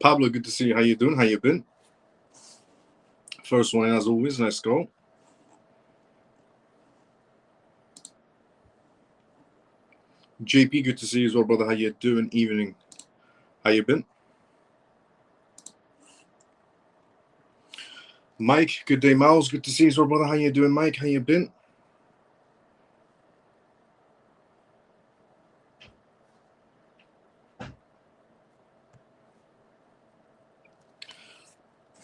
Pablo, good to see you. How you doing? How you been? First one as always. Let's go. JP, good to see you as well, brother. How you doing? Evening. How you been? Mike, good day. Miles, good to see you as well, brother. How you doing, Mike? How you been?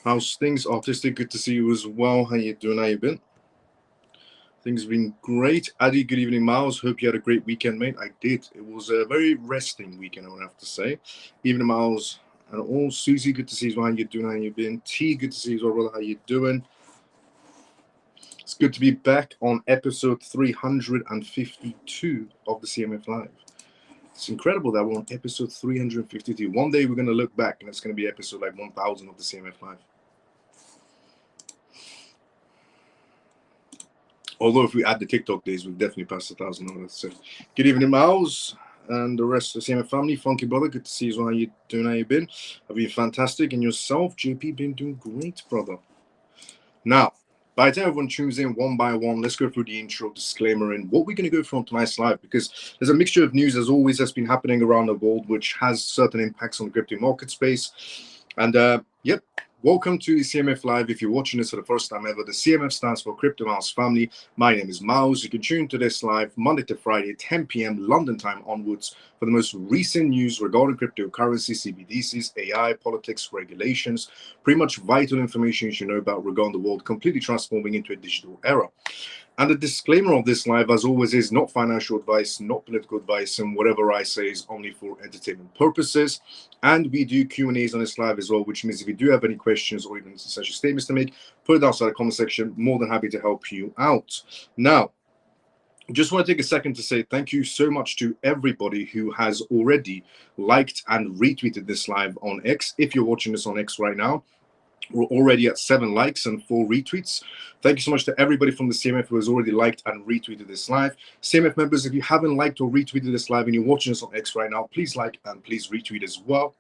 How's things? Artistic, good to see you as well. How you doing? How you been? Things have been great. Adi, good evening, Miles. Hope you had a great weekend, mate. I did. It was a very resting weekend, I would have to say. Evening, Miles. And all, Susie, good to see you as well. How you doing? How you been? T, good to see you as well, brother. How you doing? It's good to be back on episode 352 of the CMF Live. It's incredible that we're on episode 352. One day we're going to look back and it's going to be episode like 1000 of the CMF Live. Although if we add the TikTok days, we've definitely passed 1,000. So, good evening, Miles, and the rest of the CMF family. Funky brother, good to see you as well. How you doing? How you been? Have you been fantastic? And yourself, JP, been doing great, brother. Now, by the time everyone tunes in one by one, let's go through the intro, disclaimer, and what we're going to go through on tonight's live, because there's a mixture of news, as always, that's been happening around the world, which has certain impacts on the crypto market space. And, yep. Welcome to the CMF Live. If you're watching this for the first time ever, the CMF stands for Crypto Mouse Family. My name is Miles. You can tune to this live Monday to Friday, 10 p.m. London time onwards for the most recent news regarding cryptocurrency, CBDCs, AI, politics, regulations, pretty much vital information you should know about regarding the world completely transforming into a digital era. And the disclaimer of this live, as always, is not financial advice, not political advice, and whatever I say is only for entertainment purposes. And we do Q&As on this live as well, which means if you do have any questions or even essential statements to make, put it outside the comment section. More than happy to help you out. Now, just want to take a second to say thank you so much to everybody who has already liked and retweeted this live on X. If you're watching this on X right now, we're already at 7 likes and 4 retweets. Thank you so much to everybody from the CMF who has already liked and retweeted this live. CMF members, if you haven't liked or retweeted this live and you're watching us on X right now, please like and please retweet as well.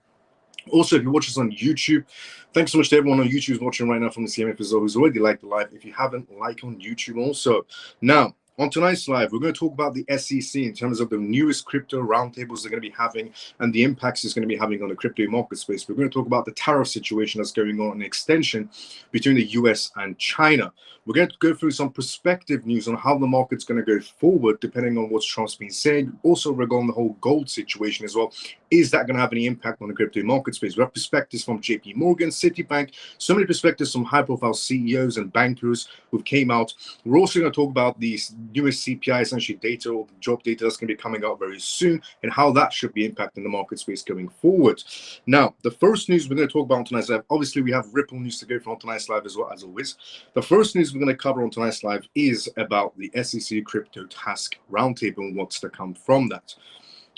Also, if you watch us on YouTube, thanks so much to everyone on YouTube who's watching right now from the CMF as well, who's already liked the live. If you haven't, like on YouTube also. Now, on tonight's live, we're going to talk about the SEC in terms of the newest crypto roundtables they're going to be having and the impacts it's going to be having on the crypto market space. We're going to talk about the tariff situation that's going on, an extension between the US and China. We're going to go through some perspective news on how the market's going to go forward, depending on what Trump's been saying. Also, regarding the whole gold situation as well. Is that going to have any impact on the crypto market space? We have perspectives from JP Morgan, Citibank, so many perspectives from high-profile CEOs and bankers who came out. We're also going to talk about these newest CPI, essentially data or the job data that's going to be coming out very soon and how that should be impacting the market space going forward. Now, the first news we're going to talk about on tonight's live, obviously we have Ripple news to go from on tonight's live as well, as always. The first news we're going to cover on tonight's live is about the SEC Crypto Task Roundtable and what's to come from that.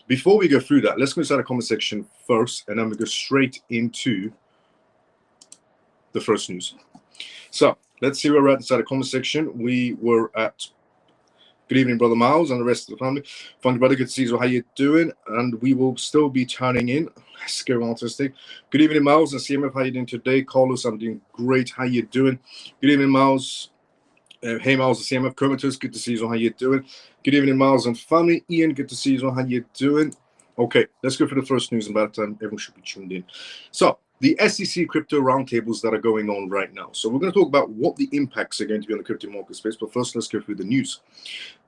Before we go through that, let's go inside the comment section first, and then we go straight into the first news. So let's see where we're at inside the comment section. We were at good evening, Brother Miles, and the rest of the family. Funky brother, good to see you. How you doing? And we will still be turning in. Let's go artistic. Good evening, Miles and CMF. How you doing today? Carlos, I'm doing great. How you doing? Good evening, Miles. Hey, Miles and CMF. Comatose, good to see you. How you doing? Good evening, Miles and family. Ian, good to see you. How you doing? Okay, let's go for the first news, and by the time everyone should be tuned in. So, the SEC crypto roundtables that are going on right now. So we're going to talk about what the impacts are going to be on the crypto market space. But first, let's go through the news.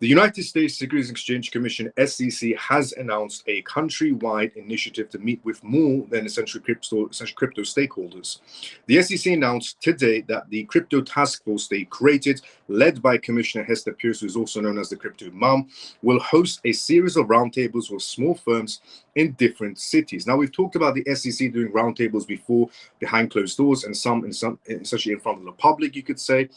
The United States Securities Exchange Commission, SEC, has announced a countrywide initiative to meet with more than essentially crypto stakeholders. The SEC announced today that the crypto task force they created, led by Commissioner Hester Pierce, who is also known as the Crypto Mom, will host a series of roundtables with small firms in different cities. Now, we've talked about the SEC doing roundtables before behind closed doors and some essentially in front of the public, you could say.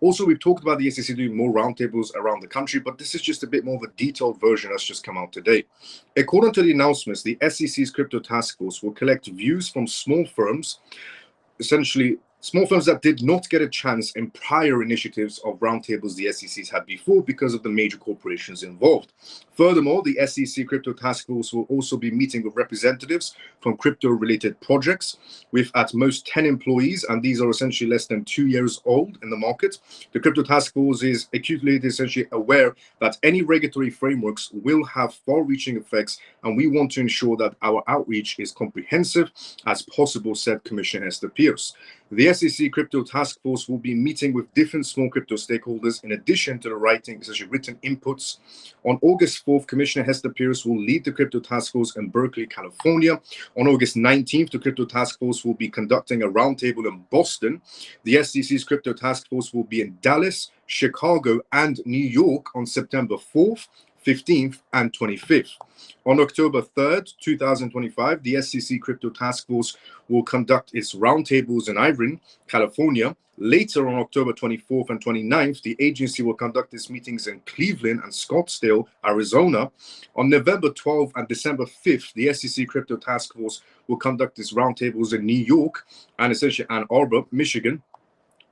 Also, we've talked about the SEC doing more roundtables around the country, but this is just a bit more of a detailed version that's just come out today. According to the announcements, the SEC's crypto task force will collect views from small firms, essentially Small firms that did not get a chance in prior initiatives of roundtables the SEC's had before because of the major corporations involved. Furthermore, the SEC Crypto Task Force will also be meeting with representatives from crypto-related projects with at most 10 employees, and these are essentially less than 2 years old in the market. The Crypto Task Force is acutely essentially aware that any regulatory frameworks will have far-reaching effects, and we want to ensure that our outreach is comprehensive as possible, said Commissioner Esther Pierce. The SEC Crypto Task Force will be meeting with different small crypto stakeholders in addition to the essentially written inputs. On August 4th, Commissioner Hester Pierce will lead the Crypto Task Force in Berkeley, California. On August 19th, the Crypto Task Force will be conducting a roundtable in Boston. The SEC's Crypto Task Force will be in Dallas, Chicago, and New York on September 4th, 15th, and 25th. On October 3rd, 2025, the SEC Crypto Task Force will conduct its roundtables in Irvine, California. Later on October 24th and 29th, the agency will conduct its meetings in Cleveland and Scottsdale, Arizona. On November 12th and December 5th, the SEC Crypto Task Force will conduct its roundtables in New York and essentially Ann Arbor, Michigan.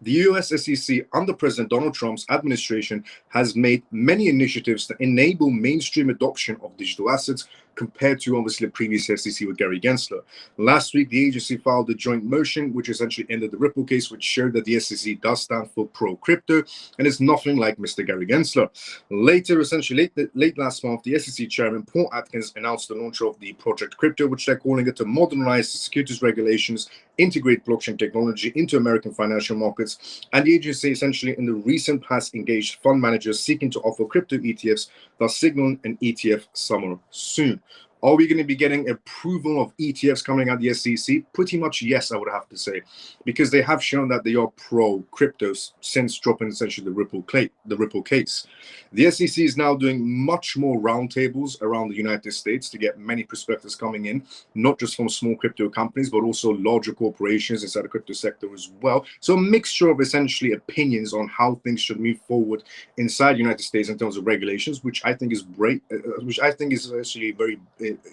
The US SEC under President Donald Trump's administration has made many initiatives to enable mainstream adoption of digital assets compared to obviously the previous SEC with Gary Gensler. Last week, the agency filed a joint motion which essentially ended the Ripple case, which showed that the SEC does stand for pro-crypto and is nothing like Mr. Gary Gensler. Later, essentially late last month, the SEC chairman Paul Atkins announced the launch of the Project Crypto, which they're calling it to modernize the securities regulations, integrate blockchain technology into American financial markets, and the agency essentially in the recent past engaged fund managers seeking to offer crypto ETFs, thus signaling an ETF summer soon. Are we going to be getting approval of ETFs coming out of the SEC? Pretty much yes, I would have to say, because they have shown that they are pro-crypto since dropping essentially the Ripple case. The SEC is now doing much more roundtables around the United States to get many perspectives coming in, not just from small crypto companies, but also larger corporations inside the crypto sector as well. So a mixture of essentially opinions on how things should move forward inside the United States in terms of regulations, which I think is great, which I think is actually very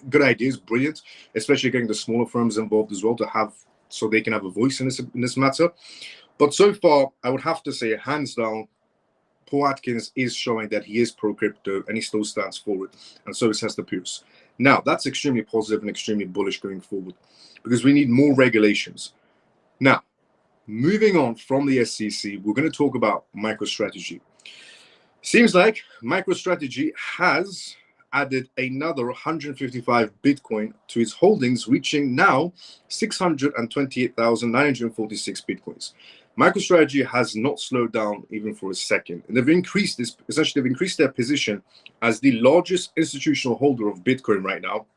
good ideas, brilliant, especially getting the smaller firms involved as well to have so they can have a voice in this matter. But so far, I would have to say, hands down, Paul Atkins is showing that he is pro-crypto and he still stands for it, and so is Hester Pierce. Now, that's extremely positive and extremely bullish going forward because we need more regulations. Now, moving on from the SEC, we're going to talk about MicroStrategy. Seems like MicroStrategy has added another 155 Bitcoin to its holdings, reaching now 628,946 Bitcoins. MicroStrategy has not slowed down even for a second, and they've increased their position as the largest institutional holder of Bitcoin right now,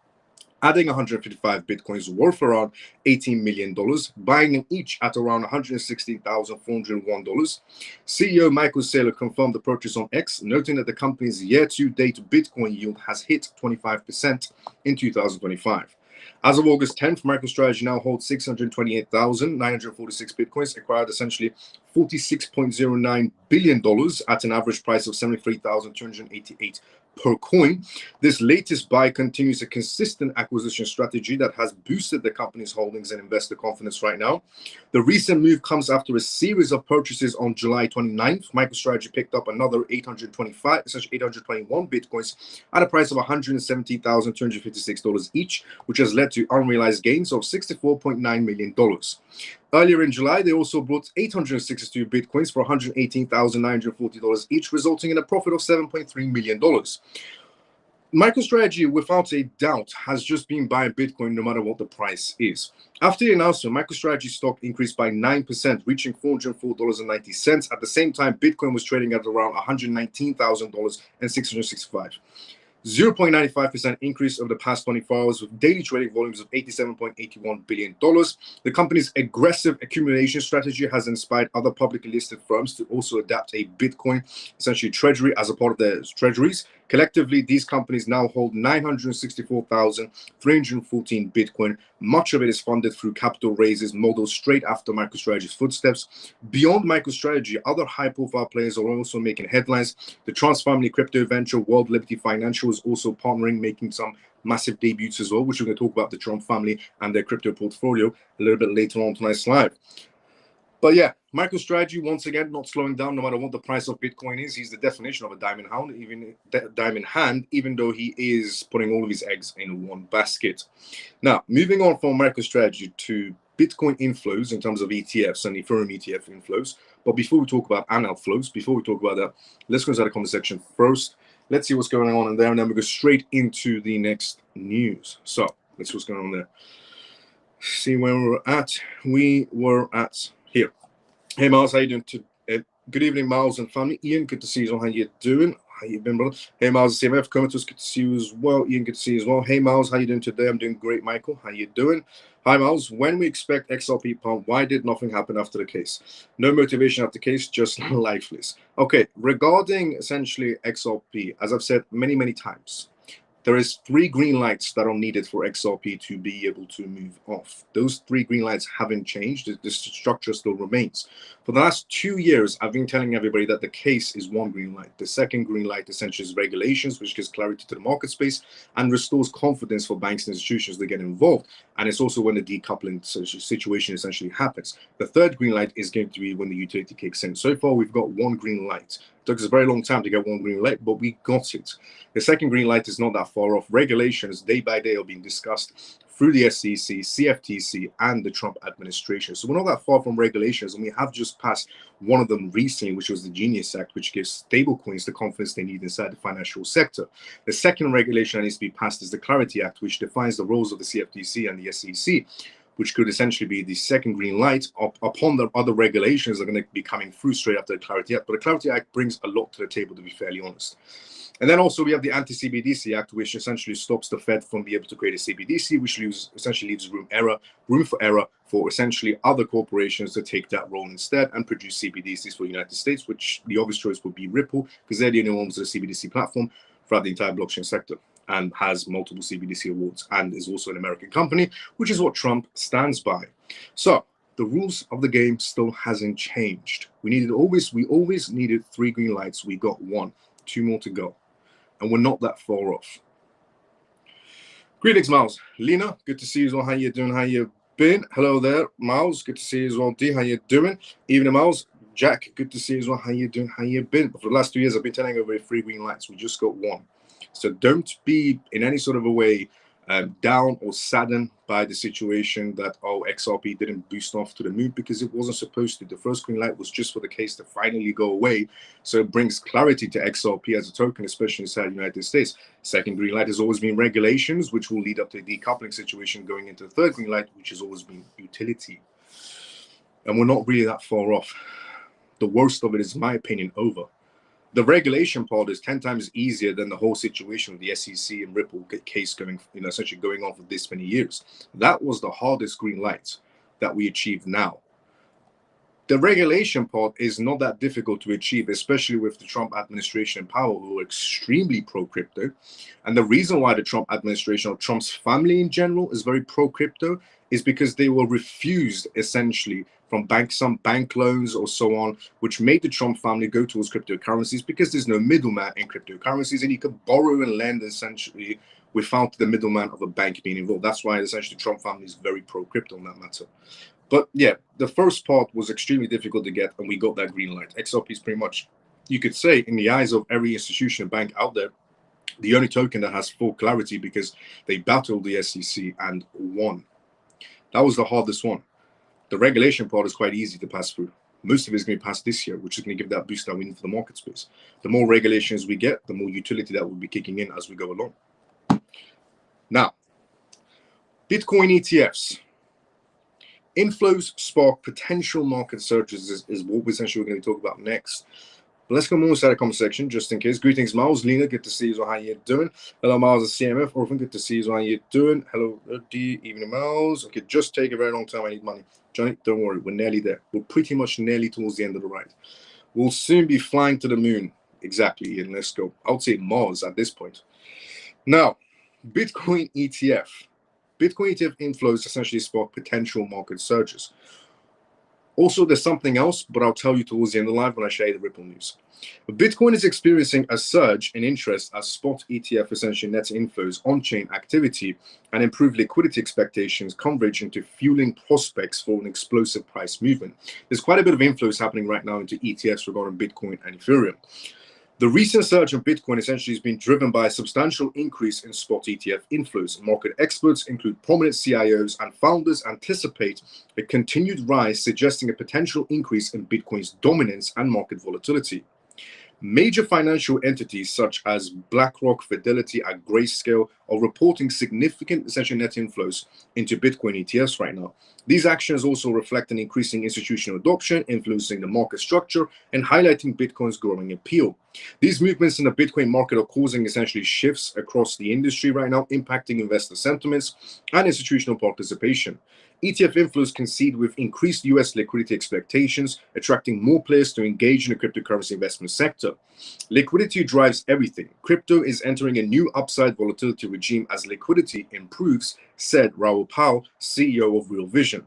adding 155 Bitcoins worth around $18 million, buying them each at around $116,401. CEO Michael Saylor confirmed the purchase on X, noting that the company's year-to-date Bitcoin yield has hit 25% in 2025. As of August 10th, MicroStrategy now holds 628,946 Bitcoins, acquired essentially $46.09 billion at an average price of $73,288 per coin. This latest buy continues a consistent acquisition strategy that has boosted the company's holdings and investor confidence right now. The recent move comes after a series of purchases on July 29th. MicroStrategy picked up another 821 Bitcoins at a price of $170,256 each, which has led to unrealized gains of $64.9 million. Earlier in July, they also bought 862 Bitcoins for $118,940 each, resulting in a profit of $7.3 million. MicroStrategy, without a doubt, has just been buying Bitcoin no matter what the price is. After the announcement, MicroStrategy stock increased by 9%, reaching $404.90. At the same time, Bitcoin was trading at around $119,665. 0.95% increase over the past 24 hours with daily trading volumes of $87.81 billion. The company's aggressive accumulation strategy has inspired other publicly listed firms to also adapt a Bitcoin, essentially treasury, as a part of their treasuries. Collectively, these companies now hold 964,314 Bitcoin. Much of it is funded through capital raises modeled straight after MicroStrategy's footsteps. Beyond MicroStrategy, other high-profile players are also making headlines. The Trust Family crypto venture World Liberty Financial is also partnering, making some massive debuts as well, which we're going to talk about the Trump family and their crypto portfolio a little bit later on tonight's live. But yeah, MicroStrategy, once again, not slowing down no matter what the price of Bitcoin is. He's the definition of a diamond hound, diamond hand, even though he is putting all of his eggs in one basket. Now, moving on from MicroStrategy to Bitcoin inflows in terms of ETFs and Ethereum ETF inflows. But before we talk about and outflows, before we talk about that, let's go inside the comment section first. Let's see what's going on in there, and then we go straight into the next news. So let's see what's going on there. See where we're at. We were at here. Hey, Miles, how you doing? Good evening, Miles and family. Ian, good to see you. How you doing? How you been, brother? Hey, Miles, CMF commenters, good to see you as well. Ian, good to see you as well. Hey, Miles, how you doing today? I'm doing great, Michael. How you doing? Hi, Miles. When we expect XRP pump, why did nothing happen after the case? No motivation after the case, just lifeless. Okay, regarding essentially XRP, as I've said many, many times, there is 3 green lights that are needed for XRP to be able to move off. Those 3 green lights haven't changed. The structure still remains. For the last 2 years, I've been telling everybody that the case is 1 green light. The second green light essentially is regulations, which gives clarity to the market space and restores confidence for banks and institutions that get involved. And it's also when the decoupling situation essentially happens. The third green light is going to be when the utility kicks in. So far, we've got 1 green light. It took us a very long time to get 1 green light, but we got it. The second green light is not that far off. Regulations day by day are being discussed through the SEC, CFTC, and the Trump administration. So we're not that far from regulations, and we have just passed one of them recently, which was the Genius Act, which gives stablecoins the confidence they need inside the financial sector. The second regulation that needs to be passed is the Clarity Act, which defines the roles of the CFTC and the SEC, which could essentially be the second green light upon the other regulations that are going to be coming through straight after the Clarity Act. But the Clarity Act brings a lot to the table, to be fairly honest. And then also we have the Anti-CBDC Act, which essentially stops the Fed from being able to create a CBDC, which essentially leaves room for error for essentially other corporations to take that role instead and produce CBDCs for the United States, which the obvious choice would be Ripple, because they're the only ones with a CBDC platform throughout the entire blockchain sector and has multiple CBDC awards and is also an American company, which is what Trump stands by. So the rules of the game still hasn't changed. We always needed 3 green lights. We got 1, 2 more to go. And we're not that far off. Greetings, Miles. Lena, good to see you as well. How you doing? How you been? Hello there, Miles. Good to see you as well. D, how you doing? Evening, Miles. Jack, good to see you as well. How you doing? How you been? For the last 2 years, I've been telling over 3 green lights. We just got 1. So don't be in any sort of a way down or saddened by the situation that, oh, XRP didn't boost off to the moon, because it wasn't supposed to. The first green light was just for the case to finally go away. So it brings clarity to XRP as a token, especially inside the United States. Second green light has always been regulations, which will lead up to a decoupling situation going into the third green light, which has always been utility. And we're not really that far off. The worst of it is, in my opinion, over. The regulation part is 10 times easier than the whole situation with the SEC and Ripple case going, essentially going on for this many years. That was the hardest green light that we achieved now. The regulation part is not that difficult to achieve, especially with the Trump administration in power, who are extremely pro-crypto. And the reason why the Trump administration, or Trump's family in general, is very pro-crypto is because they were refused, essentially, from some bank loans or so on, which made the Trump family go towards cryptocurrencies, because there's no middleman in cryptocurrencies, and you could borrow and lend essentially without the middleman of a bank being involved. That's why essentially the Trump family is very pro-crypto on that matter. But yeah, the first part was extremely difficult to get, and we got that green light. XRP is pretty much, you could say, in the eyes of every institution and bank out there, the only token that has full clarity, because they battled the SEC and won. That was the hardest one. The regulation part is quite easy to pass through. Most of it is going to be passed this year, which is going to give that boost that we need for the market space. The more regulations we get, the more utility that will be kicking in as we go along. Now, Bitcoin ETFs. Inflows spark potential market surges is what we're essentially going to talk about next. But let's go more inside the comment section, just in case. Greetings, Miles. Lena, good to see you. How you doing? Hello, Miles at CMF. Orphan, good to see you. How you doing? Hello, D. Evening, Miles. Okay, just take a very long time. I need money. Johnny, don't worry. We're nearly there. We're pretty much nearly towards the end of the ride. We'll soon be flying to the moon. Exactly, Ian. Let's go. I would say Mars at this point. Now, Bitcoin ETF. Bitcoin ETF inflows essentially spark potential market surges. Also, there's something else, but I'll tell you towards the end of the live when I share the Ripple news. Bitcoin is experiencing a surge in interest as spot ETF essentially net inflows, on-chain activity, and improved liquidity expectations converge into fueling prospects for an explosive price movement. There's quite a bit of inflows happening right now into ETFs regarding Bitcoin and Ethereum. The recent surge in Bitcoin essentially has been driven by a substantial increase in spot ETF inflows. Market experts, include prominent CIOs and founders, anticipate a continued rise, suggesting a potential increase in Bitcoin's dominance and market volatility. Major financial entities such as BlackRock, Fidelity, and Grayscale are reporting significant essential net inflows into Bitcoin ETFs right now. These actions also reflect an increasing institutional adoption, influencing the market structure and highlighting Bitcoin's growing appeal. These movements in the Bitcoin market are causing essentially shifts across the industry right now, impacting investor sentiments and institutional participation. ETF inflows coincide with increased US liquidity expectations, attracting more players to engage in the cryptocurrency investment sector. Liquidity drives everything. Crypto is entering a new upside volatility regime as liquidity improves, said Raoul Pal, CEO of Real Vision.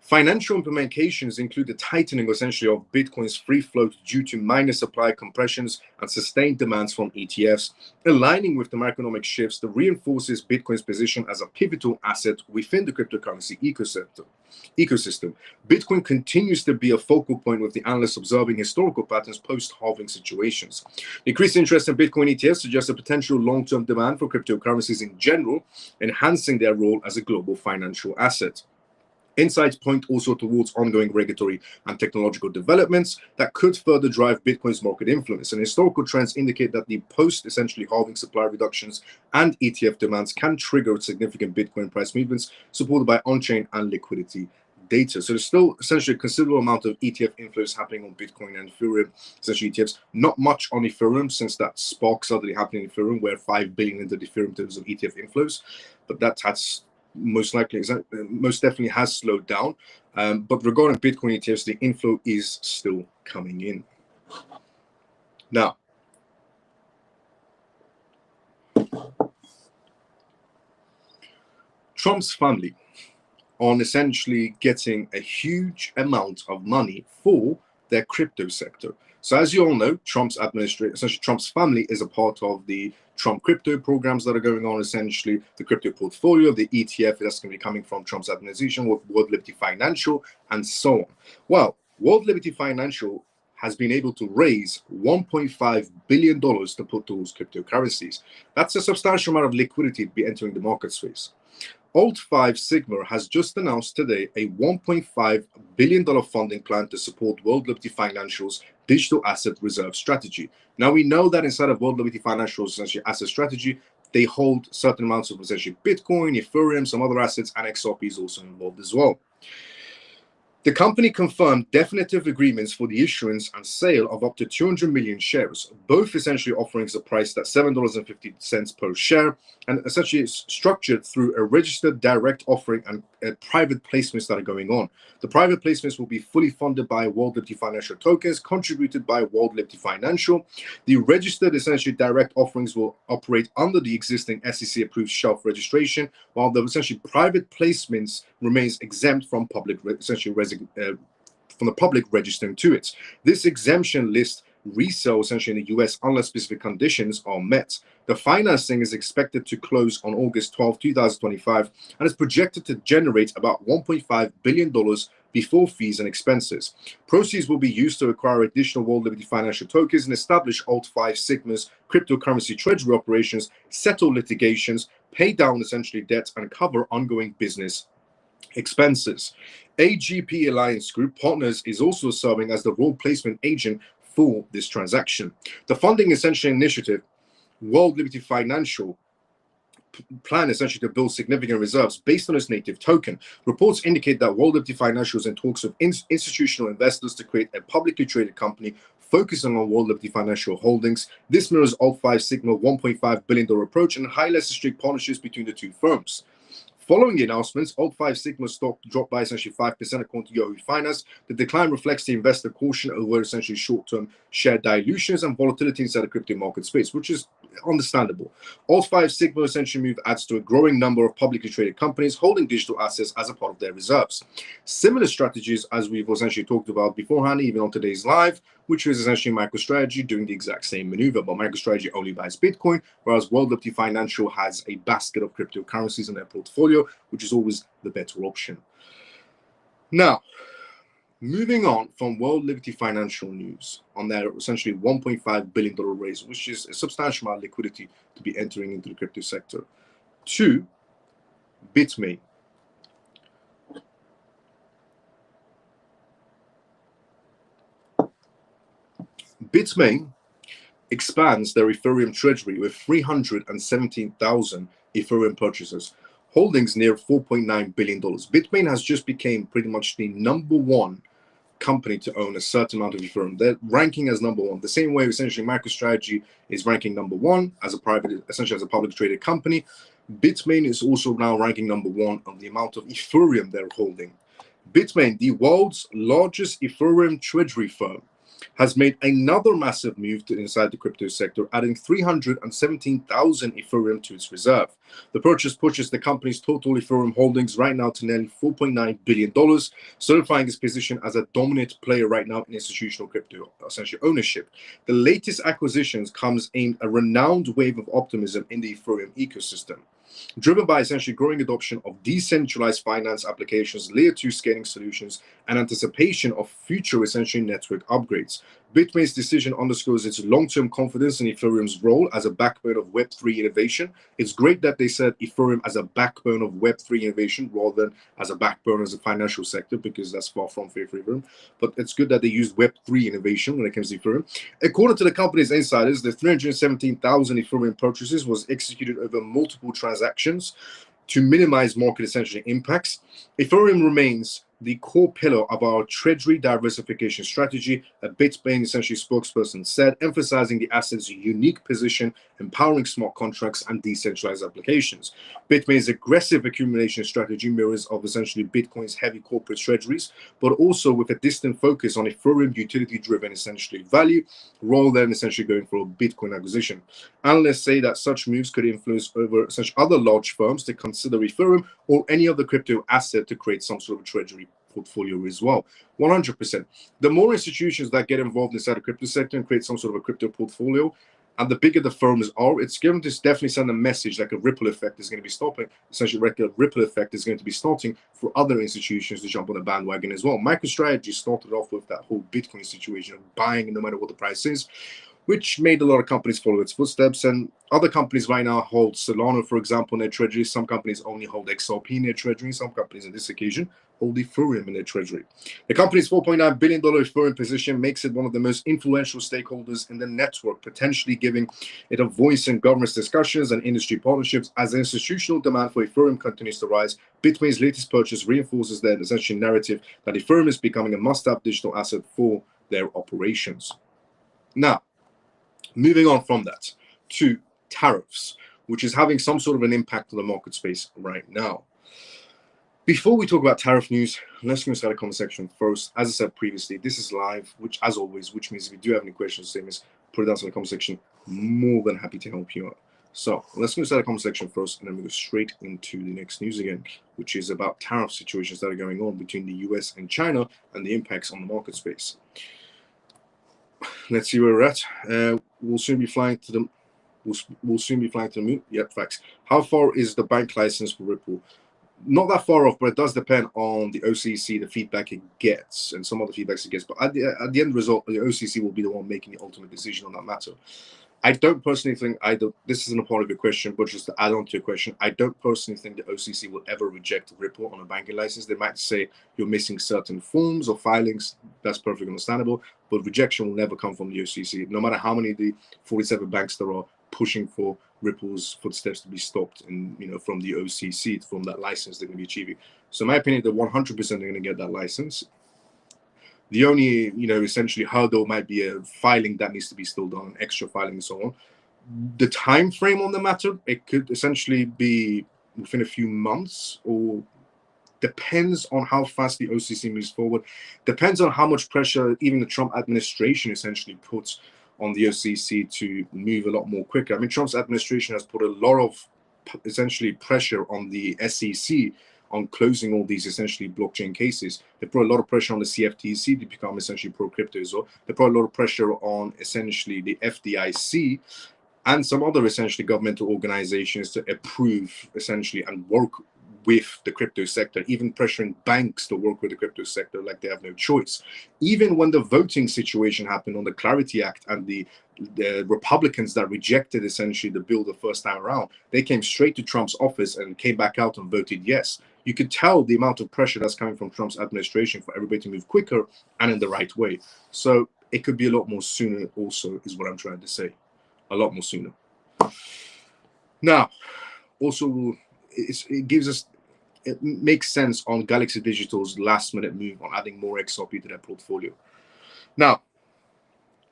Financial implications include the tightening essentially of Bitcoin's free float due to minor supply compressions and sustained demands from ETFs, aligning with the macroeconomic shifts that reinforces Bitcoin's position as a pivotal asset within the cryptocurrency ecosystem. Bitcoin continues to be a focal point, with the analysts observing historical patterns post-halving situations. Increased interest in Bitcoin ETFs suggests a potential long-term demand for cryptocurrencies in general, enhancing their role as a global financial asset. Insights point also towards ongoing regulatory and technological developments that could further drive Bitcoin's market influence. And historical trends indicate that the post-essentially halving supply reductions and ETF demands can trigger significant Bitcoin price movements supported by on-chain and liquidity data. So there's still essentially a considerable amount of ETF inflows happening on Bitcoin and Ethereum, essentially ETFs. Not much on Ethereum, since that spark suddenly happening in Ethereum, where 5 billion into Ethereum in terms of ETF inflows, but that has most definitely has slowed down. But regarding Bitcoin ETFs, the inflow is still coming in. Now, Trump's family on essentially getting a huge amount of money for their crypto sector. So as you all know, Trump's administration, essentially Trump's family, is a part of the Trump crypto programs that are going on, essentially the crypto portfolio, the ETF that's going to be coming from Trump's administration with World Liberty Financial and so on. Well, World Liberty Financial has been able to raise $1.5 billion to put towards cryptocurrencies. That's a substantial amount of liquidity to be entering the market space. Alt5 Sigma has just announced today a $1.5 billion funding plan to support World Liberty Financial's digital asset reserve strategy. Now, we know that inside of World Liberty Financial's essentially asset strategy, they hold certain amounts of essentially Bitcoin, Ethereum, some other assets, and XRP is also involved as well. The company confirmed definitive agreements for the issuance and sale of up to 200 million shares, both essentially offerings are priced at $7.50 per share, and essentially it's structured through a registered direct offering and private placements that are going on. The private placements will be fully funded by World Liberty Financial tokens contributed by World Liberty Financial. The registered essentially direct offerings will operate under the existing SEC-approved shelf registration, while the essentially private placements remains exempt from public from the public registering to it. This exemption lists resale essentially in the US unless specific conditions are met. The financing is expected to close on August 12, 2025, and is projected to generate about $1.5 billion before fees and expenses. Proceeds will be used to acquire additional World Liberty Financial tokens and establish Alt5 Sigma's cryptocurrency treasury operations, settle litigations, pay down essentially debt, and cover ongoing business expenses. AGP Alliance Group Partners is also serving as the role placement agent for this transaction. The funding essentially initiative, World Liberty Financial, plan essentially to build significant reserves based on its native token. Reports indicate that World Liberty Financial is in talks with institutional investors to create a publicly traded company focusing on World Liberty Financial holdings. This mirrors Alt5 Sigma $1.5 billion approach and highlights the strict partnerships between the two firms. Following the announcements, Alt5 Sigma stock dropped by essentially 5% according to Yahoo Finance. The decline reflects the investor caution over essentially short-term share dilutions and volatility inside the crypto market space, which is understandable. Alt-5 Sigma essentially move adds to a growing number of publicly traded companies holding digital assets as a part of their reserves. Similar strategies as we've essentially talked about beforehand, even on today's live, which is essentially MicroStrategy doing the exact same maneuver, but MicroStrategy only buys Bitcoin, whereas World Liberty Financial has a basket of cryptocurrencies in their portfolio, which is always the better option. Now, moving on from World Liberty Financial news on their essentially $1.5 billion raise, which is a substantial amount of liquidity to be entering into the crypto sector, to Bitmain. Bitmain expands their Ethereum treasury with 317,000 Ethereum purchasers, holdings near $4.9 billion. Bitmain has just become pretty much the #1 company to own a certain amount of Ethereum. They're ranking as #1. The same way essentially MicroStrategy is ranking #1 as a private, essentially as a publicly traded company. Bitmain is also now ranking #1 on the amount of Ethereum they're holding. Bitmain, the world's largest Ethereum treasury firm, has made another massive move to inside the crypto sector, adding 317,000 Ethereum to its reserve. The purchase pushes the company's total Ethereum holdings right now to nearly $4.9 billion, solidifying its position as a dominant player right now in institutional crypto essentially ownership. The latest acquisitions comes in a renowned wave of optimism in the Ethereum ecosystem, driven by essentially growing adoption of decentralized finance applications, layer 2 scaling solutions, and anticipation of future essentially network upgrades. Bitmain's decision underscores its long-term confidence in Ethereum's role as a backbone of Web3 innovation. It's great that they said Ethereum as a backbone of Web3 innovation rather than as a backbone as a financial sector, because that's far from fair for Ethereum. But it's good that they used Web3 innovation when it comes to Ethereum. According to the company's insiders, the 317,000 Ethereum purchases was executed over multiple transactions to minimize market essentially impacts. Ethereum remains the core pillar of our treasury diversification strategy, a Bitmain essentially spokesperson said, emphasizing the asset's unique position, empowering smart contracts and decentralized applications. Bitmain's aggressive accumulation strategy mirrors of essentially Bitcoin's heavy corporate treasuries, but also with a distant focus on Ethereum utility-driven essentially value, rather than essentially going for a Bitcoin acquisition. Analysts say that such moves could influence over such other large firms to consider Ethereum or any other crypto asset to create some sort of treasury portfolio as well. 100%. The more institutions that get involved inside the crypto sector and create some sort of a crypto portfolio, and the bigger the firms are, it's going to definitely send a message like a ripple effect is going to be stopping. Essentially, a ripple effect is going to be starting for other institutions to jump on the bandwagon as well. MicroStrategy started off with that whole Bitcoin situation of buying no matter what the price is, which made a lot of companies follow its footsteps. And other companies right now hold Solana, for example, in their treasury. Some companies only hold XRP in their treasury. Some companies, on this occasion, hold Ethereum in their treasury. The company's $4.9 billion Ethereum position makes it one of the most influential stakeholders in the network, potentially giving it a voice in governance discussions and industry partnerships. As institutional demand for Ethereum continues to rise, Bitmain's latest purchase reinforces their essential narrative that Ethereum is becoming a must-have digital asset for their operations. Now, moving on from that to tariffs, which is having some sort of an impact on the market space right now. Before we talk about tariff news, let's go inside the comment section first. As I said previously, this is live, which as always, which means if you do have any questions, same as put it down in the comment section. More than happy to help you out. So let's go inside the comment section first, and then we go straight into the next news again, which is about tariff situations that are going on between the US and China and the impacts on the market space. Let's see where we're at. We'll soon be flying to the we'll soon be flying to the moon. Yep, facts. How far is the bank license for Ripple? Not that far off, but it does depend on the OCC, the feedback it gets, and some other feedbacks it gets. But at the end result, the OCC will be the one making the ultimate decision on that matter. I don't personally think this isn't a part of your question, but just to add on to your question, I don't personally think the OCC will ever reject Ripple on a banking license. They might say you're missing certain forms or filings. That's perfectly understandable, but rejection will never come from the OCC, no matter how many of the 47 banks there are pushing for Ripple's footsteps to be stopped, and from the OCC, from that license they're going to be achieving. So in my opinion, they're 100% going to get that license. The only, essentially hurdle might be a filing that needs to be still done, an extra filing and so on. The time frame on the matter, it could essentially be within a few months, or depends on how fast the OCC moves forward, depends on how much pressure even the Trump administration essentially puts on the OCC to move a lot more quicker. I mean, Trump's administration has put a lot of essentially pressure on the SEC on closing all these essentially blockchain cases. They put a lot of pressure on the CFTC to become essentially pro-crypto as well. They put a lot of pressure on essentially the FDIC and some other essentially governmental organizations to approve essentially and work with the crypto sector, even pressuring banks to work with the crypto sector like they have no choice. Even when the voting situation happened on the Clarity Act and the Republicans that rejected essentially the bill the first time around, they came straight to Trump's office and came back out and voted yes. You could tell the amount of pressure that's coming from Trump's administration for everybody to move quicker and in the right way. So it could be a lot more sooner also, is what I'm trying to say. A lot more sooner. Now, also, it makes sense on Galaxy Digital's last-minute move on adding more XRP to their portfolio. Now,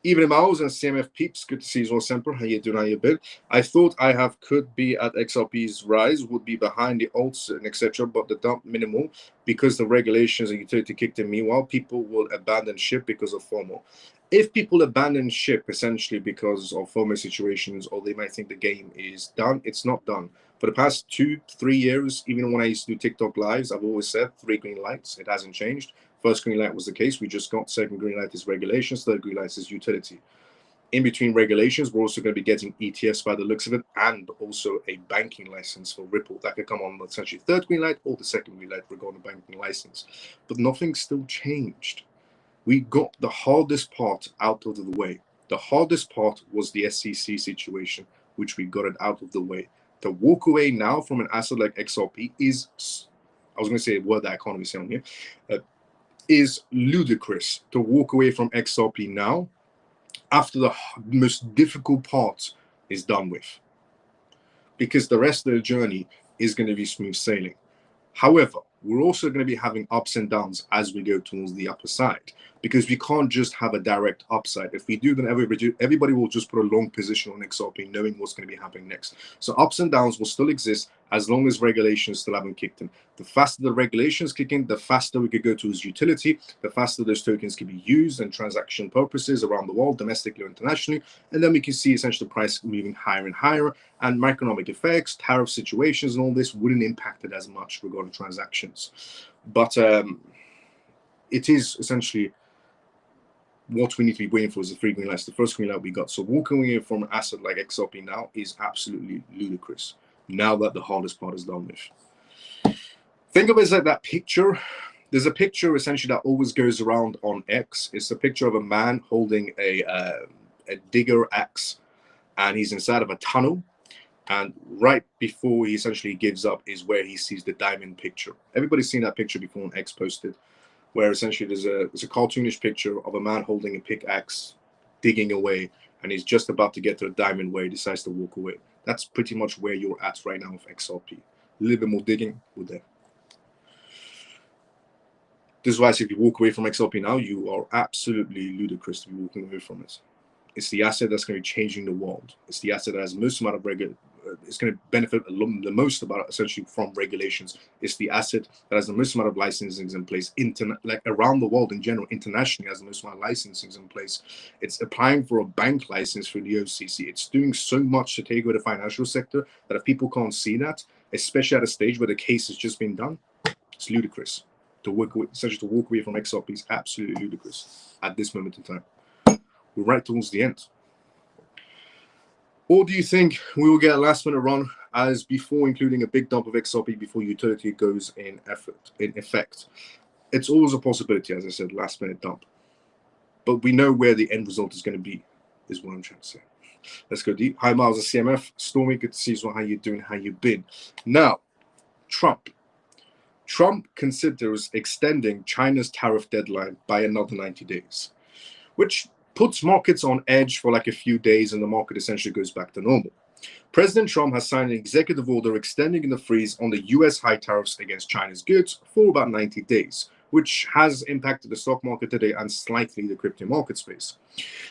Evening Miles and CMF peeps, good to see you as well, Semper. How you doing? How you been? I thought IHAV could be at XRP's rise, would be behind the alts and etc., but the dump minimal because the regulations and utility kicked in. Meanwhile, people will abandon ship because of FOMO. If people abandon ship essentially because of FOMO situations, or they might think the game is done, it's not done. For the past 2-3 years, even when I used to do TikTok lives, I've always said 3 green lights. It hasn't changed. First green light was the case. We just got. Second green light is regulations. Third green light is utility. In between regulations, we're also going to be getting ETFs by the looks of it, and also a banking license for Ripple. That could come on essentially third green light or the second green light regarding the banking license. But nothing's still changed. We got the hardest part out of the way. The hardest part was the SEC situation, which we got it out of the way. To walk away now from an asset like XRP is, I was going to say a word that I can't even say on here, is ludicrous. To walk away from XRP now after the most difficult part is done with, because the rest of the journey is going to be smooth sailing. However, we're also going to be having ups and downs as we go towards the upper side, because we can't just have a direct upside. If we do, then everybody will just put a long position on XRP, knowing what's going to be happening next. So ups and downs will still exist as long as regulations still haven't kicked in. The faster the regulations kick in, the faster we could go towards utility, the faster those tokens can be used and transaction purposes around the world, domestically or internationally. And then we can see essentially the price moving higher and higher, and macroeconomic effects, tariff situations, and all this wouldn't impact it as much regarding transactions. But it is essentially what we need to be waiting for is the 3 green lights, the first green light we got. So walking away from an asset like XRP now is absolutely ludicrous, now that the hardest part is done with. Think of it as like that picture. There's a picture essentially that always goes around on X. It's a picture of a man holding a digger axe, and he's inside of a tunnel. And right before he essentially gives up is where he sees the diamond picture. Everybody's seen that picture before on X posted, where essentially there's a cartoonish picture of a man holding a pickaxe, digging away, and he's just about to get to the diamond where he decides to walk away. That's pretty much where you're at right now with XRP. A little bit more digging, we're there. This is why I say if you walk away from XRP now, you are absolutely ludicrous to be walking away from it. It's the asset that's going to be changing the world. It's the asset that has the most amount of it's going to benefit the most about essentially from regulations. It's the asset that has the most amount of licensings in place, like around the world in general, internationally has the most amount of licensings in place. It's applying for a bank license for the OCC. It's doing so much to take over the financial sector that if people can't see that, especially at a stage where the case has just been done, it's ludicrous. To walk away, essentially to walk away from XRP is absolutely ludicrous at this moment in time. We're right towards the end. Or do you think we will get a last-minute run as before, including a big dump of XRP before utility goes in effect? It's always a possibility, as I said, last-minute dump. But we know where the end result is going to be, is what I'm trying to say. Let's go deep. Hi, Miles of CMF. Stormy, good to see you as well. How you doing? How you been? Now, Trump considers extending China's tariff deadline by another 90 days, which puts markets on edge for like a few days, and the market essentially goes back to normal. President Trump has signed an executive order extending the freeze on the US high tariffs against China's goods for about 90 days, which has impacted the stock market today and slightly the crypto market space.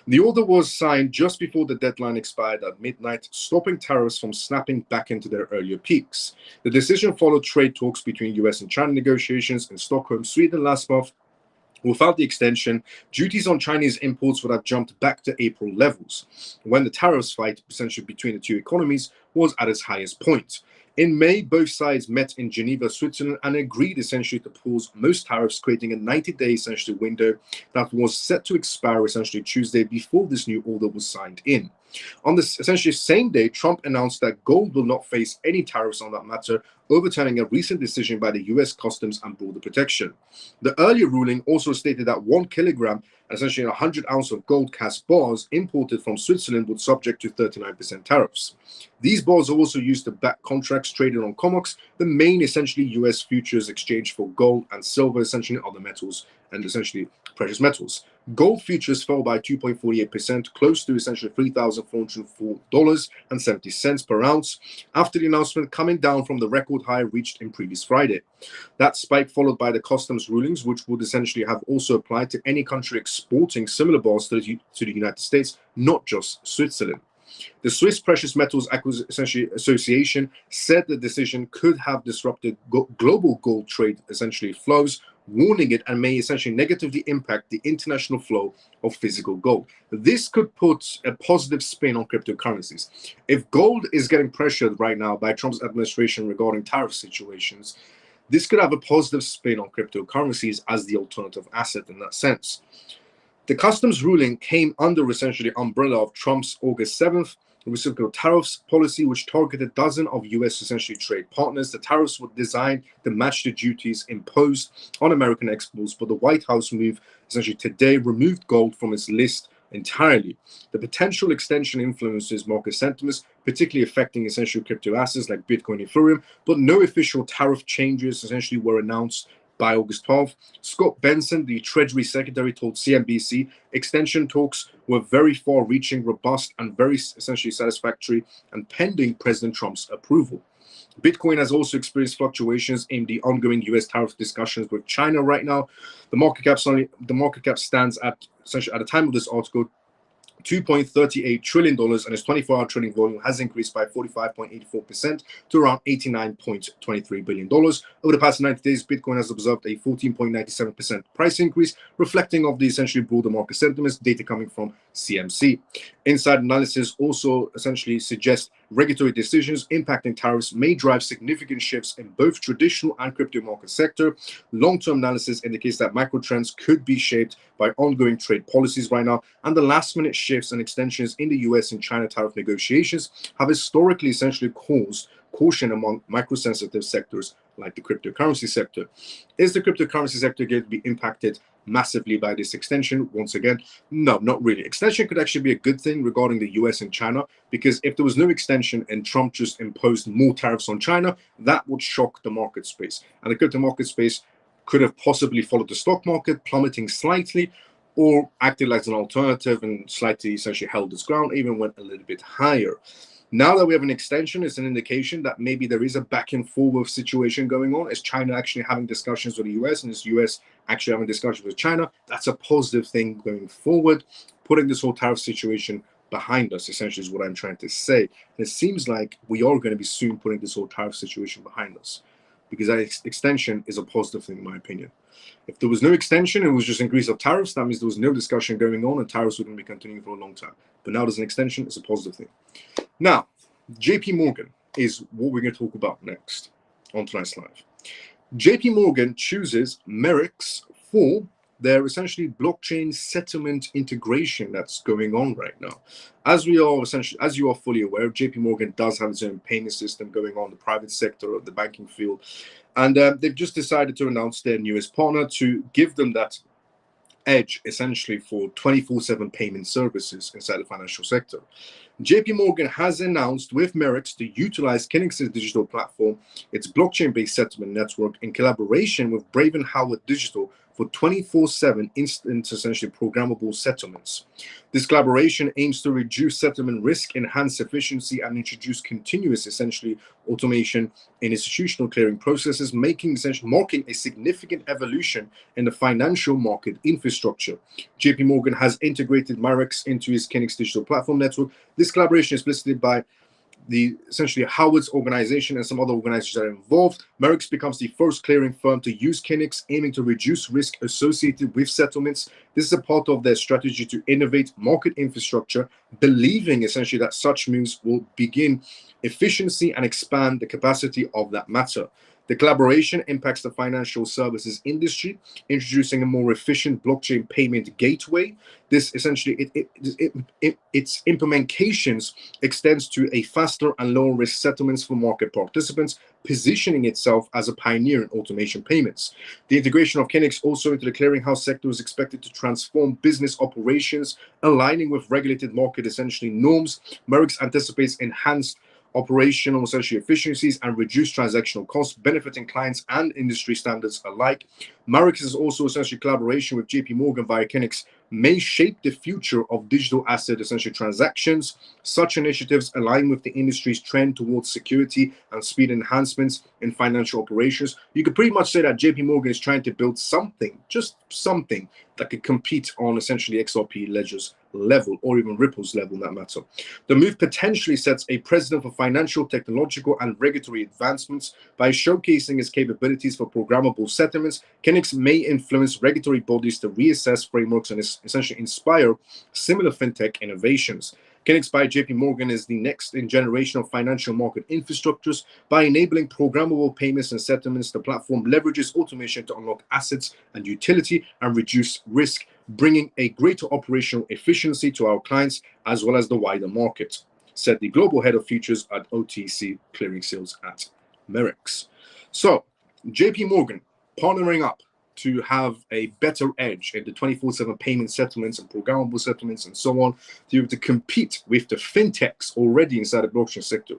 The order was signed just before the deadline expired at midnight, stopping tariffs from snapping back into their earlier peaks. The decision followed trade talks between US and China negotiations in Stockholm, Sweden last month, Without the extension, duties on Chinese imports would have jumped back to April levels, when the tariffs fight essentially between the two economies was at its highest point. In May, both sides met in Geneva, Switzerland, and agreed essentially to pause most tariffs, creating a 90-day essentially window that was set to expire essentially Tuesday before this new order was signed in. On this essentially same day, Trump announced that gold will not face any tariffs on that matter, overturning a recent decision by the US Customs and Border Protection. The earlier ruling also stated that 1 kilogram, essentially 100 ounces of gold cast bars imported from Switzerland would subject to 39% tariffs. These bars are also used to back contracts traded on COMEX, the main essentially US futures exchange for gold and silver, essentially other metals and essentially precious metals. Gold futures fell by 2.48%, close to essentially $3,404.70 per ounce, after the announcement, coming down from the record high reached in previous Friday. That spike followed by the customs rulings, which would essentially have also applied to any country exporting similar bars to the United States, not just Switzerland. The Swiss Precious Metals essentially Association said the decision could have disrupted global gold trade essentially flows, warning it and may essentially negatively impact the international flow of physical gold. This could put a positive spin on cryptocurrencies. If gold is getting pressured right now by Trump's administration regarding tariff situations, this could have a positive spin on cryptocurrencies as the alternative asset in that sense. The customs ruling came under essentially the umbrella of Trump's August 7th reciprocal tariffs policy, which targeted dozens of U.S. essentially trade partners. The tariffs were designed to match the duties imposed on American exports, but the White House move essentially today removed gold from its list entirely. The potential extension influences market sentiments, particularly affecting essential crypto assets like Bitcoin and Ethereum, but no official tariff changes essentially were announced by August 12th. Scott Benson, the Treasury Secretary, told CNBC extension talks were very far-reaching, robust, and very essentially satisfactory, and pending President Trump's approval. Bitcoin has also experienced fluctuations in the ongoing U.S. tariff discussions with China right now. The market cap stands at essentially at the time of this article $2.38 trillion, and its 24-hour trading volume has increased by 45.84% to around $89.23 billion. Over the past 90 days, Bitcoin has observed a 14.97% price increase, reflecting of the essentially broader market sentiments, data coming from CMC. Inside analysis also essentially suggests regulatory decisions impacting tariffs may drive significant shifts in both traditional and crypto market sector. Long-term analysis indicates that macro trends could be shaped by ongoing trade policies right now, and the last-minute shifts and extensions in the US and China tariff negotiations have historically essentially caused caution among micro-sensitive sectors like the cryptocurrency sector. Is the cryptocurrency sector going to be impacted massively by this extension? Once again, no, not really. Extension could actually be a good thing regarding the US and China, because if there was no extension and Trump just imposed more tariffs on China, that would shock the market space. And the crypto market space could have possibly followed the stock market, plummeting slightly, or acted like an alternative and slightly essentially held its ground, even went a little bit higher. Now that we have an extension, it's an indication that maybe there is a back and forth situation going on. Is China actually having discussions with the US, and is the US actually having discussions with China? That's a positive thing going forward. Putting this whole tariff situation behind us, essentially, is what I'm trying to say. And it seems like we are going to be soon putting this whole tariff situation behind us, because that extension is a positive thing, in my opinion. If there was no extension, it was just increase of tariffs, that means there was no discussion going on and tariffs were going to be continuing for a long time. But now there's an extension, it's a positive thing. Now, JP Morgan is what we're going to talk about next on tonight's live. JP Morgan chooses Merix for their essentially blockchain settlement integration that's going on right now. As you are fully aware, JP Morgan does have its own payment system going on in the private sector of the banking field. And they've just decided to announce their newest partner to give them that edge essentially for 24/7 payment services inside the financial sector. JP Morgan has announced with Merix to utilize Kinex's digital platform, its blockchain-based settlement network, in collaboration with Brave and Howard Digital for 24/7 instant, essentially programmable settlements. This collaboration aims to reduce settlement risk, enhance efficiency, and introduce continuous, essentially, automation in institutional clearing processes, marking a significant evolution in the financial market infrastructure. JP Morgan has integrated Merix into his Kinex digital platform network. This collaboration is listed by essentially Howard's organization and some other organizations that are involved, Merix becomes the first clearing firm to use Kinix, aiming to reduce risk associated with settlements. This is a part of their strategy to innovate market infrastructure, believing essentially that such moves will begin efficiency and expand the capacity of that matter. The collaboration impacts the financial services industry, introducing a more efficient blockchain payment gateway. This essentially, its implementations extends to a faster and lower risk settlements for market participants, positioning itself as a pioneer in automation payments. The integration of Kinix also into the clearinghouse sector is expected to transform business operations, aligning with regulated market essentially norms. Merix anticipates enhanced operational essentially efficiencies and reduced transactional costs, benefiting clients and industry standards alike. Merix's also essentially collaboration with JP Morgan via Kinix may shape the future of digital asset essentially transactions. Such initiatives align with the industry's trend towards security and speed enhancements in financial operations. You could pretty much say that JP Morgan is trying to build something, just something, that could compete on essentially XRP Ledger's level or even Ripple's level in that matter. The move potentially sets a precedent for financial, technological, and regulatory advancements. By showcasing its capabilities for programmable settlements, Kinix may influence regulatory bodies to reassess frameworks and essentially inspire similar fintech innovations. Kinix by JP Morgan is the next in generation of financial market infrastructures. By enabling programmable payments and settlements, the platform leverages automation to unlock assets and utility and reduce risk, bringing a greater operational efficiency to our clients as well as the wider market, said the global head of futures at OTC Clearing Sales at Merix. So, JP Morgan partnering up to have a better edge in the 24/7 payment settlements and programmable settlements and so on, to be able to compete with the fintechs already inside the blockchain sector.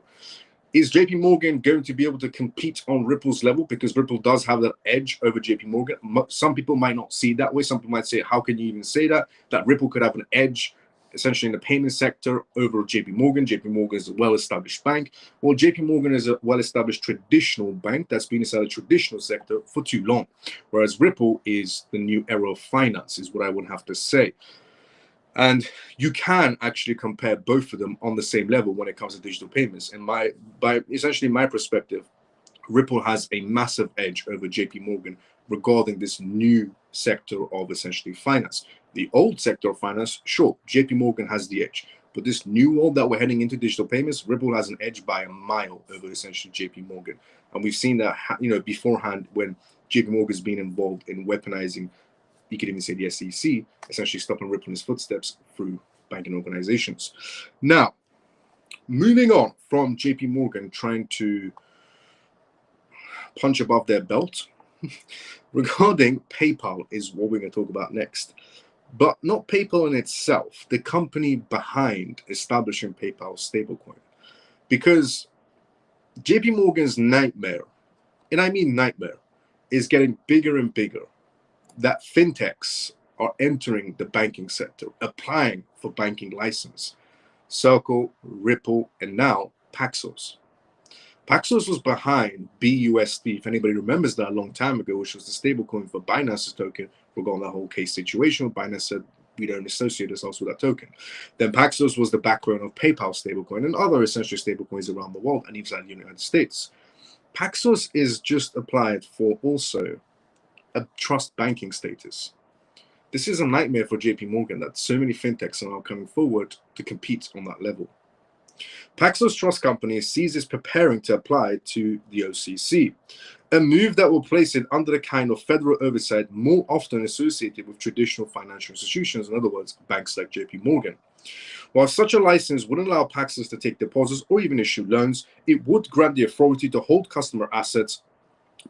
Is JP Morgan going to be able to compete on Ripple's level? Because Ripple does have that edge over JP Morgan. Some people might not see it that way. Some people might say, how can you even say that? That Ripple could have an edge essentially in the payment sector over JP Morgan. JP Morgan is a well-established bank. Well, JP Morgan is a well-established traditional bank that's been inside the traditional sector for too long. Whereas Ripple is the new era of finance, is what I would have to say. And you can actually compare both of them on the same level when it comes to digital payments. And by essentially my perspective, Ripple has a massive edge over JP Morgan regarding this new sector of essentially finance. The old sector of finance, sure, JP Morgan has the edge. But this new world that we're heading into, digital payments, Ripple has an edge by a mile over essentially JP Morgan. And we've seen that, beforehand when JP Morgan's been involved in weaponizing, you could even say the SEC, essentially stopping Ripple in his footsteps through banking organizations. Now, moving on from JP Morgan trying to punch above their belt, regarding PayPal is what we're going to talk about next. But not PayPal in itself, the company behind establishing PayPal stablecoin. Because JP Morgan's nightmare, and I mean nightmare, is getting bigger and bigger. That fintechs are entering the banking sector, applying for banking license. Circle, Ripple, and now Paxos. Paxos was behind BUSD, if anybody remembers that a long time ago, which was the stablecoin for Binance's token regarding that whole case situation. Binance said, we don't associate ourselves with that token. Then Paxos was the backbone of PayPal stablecoin and other essentially stablecoins around the world and even inside the United States. Paxos is just applied for also a trust banking status. This is a nightmare for JP Morgan that so many fintechs are now coming forward to compete on that level. Paxos Trust Company sees this preparing to apply to the OCC, a move that will place it under the kind of federal oversight more often associated with traditional financial institutions, in other words, banks like JP Morgan. While such a license wouldn't allow Paxos to take deposits or even issue loans, it would grant the authority to hold customer assets,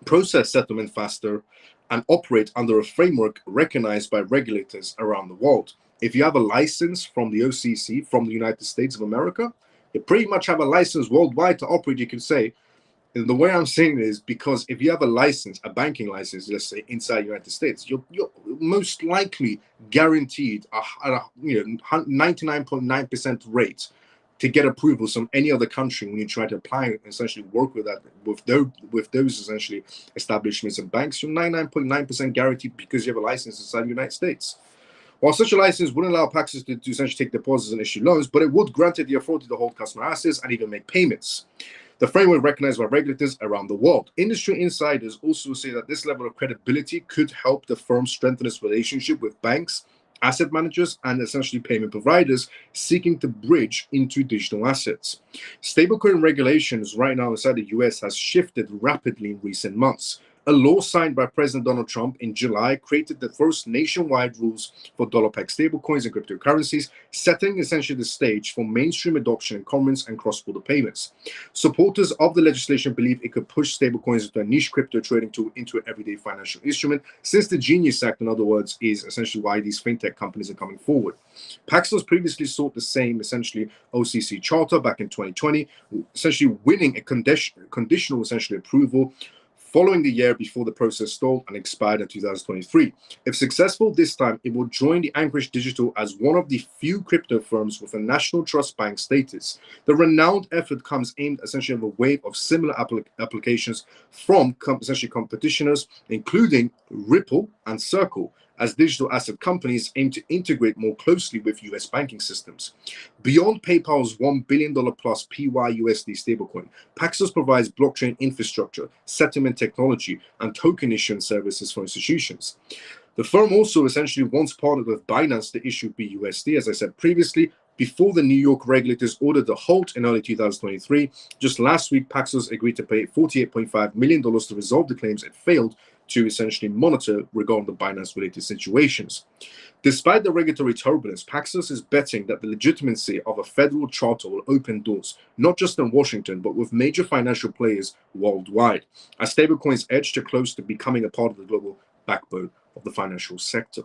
process settlement faster, and operate under a framework recognized by regulators around the world. If you have a license from the OCC, from the United States of America, you pretty much have a license worldwide to operate, you can say. And the way I'm saying it is because if you have a license, a banking license, let's say inside the United States, you're most likely guaranteed a 99.9% rate to get approvals from any other country when you try to apply and essentially work with that with those essentially establishments and banks. You're 99.9% guaranteed because you have a license inside the United States. While such a license wouldn't allow Paxos to essentially take deposits and issue loans, but it would grant it the authority to hold customer assets and even make payments. The framework recognized by regulators around the world. Industry insiders also say that this level of credibility could help the firm strengthen its relationship with banks, asset managers, and essentially payment providers seeking to bridge into digital assets. Stablecoin regulations right now inside the US has shifted rapidly in recent months. A law signed by President Donald Trump in July created the first nationwide rules for dollar-pegged stablecoins and cryptocurrencies, setting essentially the stage for mainstream adoption in commerce and cross-border payments. Supporters of the legislation believe it could push stablecoins into a niche crypto trading tool into an everyday financial instrument, since the Genius Act, in other words, is essentially why these fintech companies are coming forward. Paxos previously sought the same essentially OCC charter back in 2020, essentially winning a conditional essentially approval following the year before the process stalled and expired in 2023. If successful this time, it will join the Anchorage Digital as one of the few crypto firms with a national trust bank status. The renowned effort comes aimed essentially at a wave of similar applications from essentially competitors, including Ripple and Circle, as digital asset companies aim to integrate more closely with US banking systems. Beyond PayPal's $1 billion plus PYUSD stablecoin, Paxos provides blockchain infrastructure, settlement technology, and token issuance services for institutions. The firm also essentially once partnered with Binance to issue BUSD, as I said previously, before the New York regulators ordered the halt in early 2023. Just last week, Paxos agreed to pay $48.5 million to resolve the claims it failed to essentially monitor regarding the Binance-related situations. Despite the regulatory turbulence, Paxos is betting that the legitimacy of a federal charter will open doors, not just in Washington, but with major financial players worldwide, as stablecoins edge to close to becoming a part of the global backbone of the financial sector.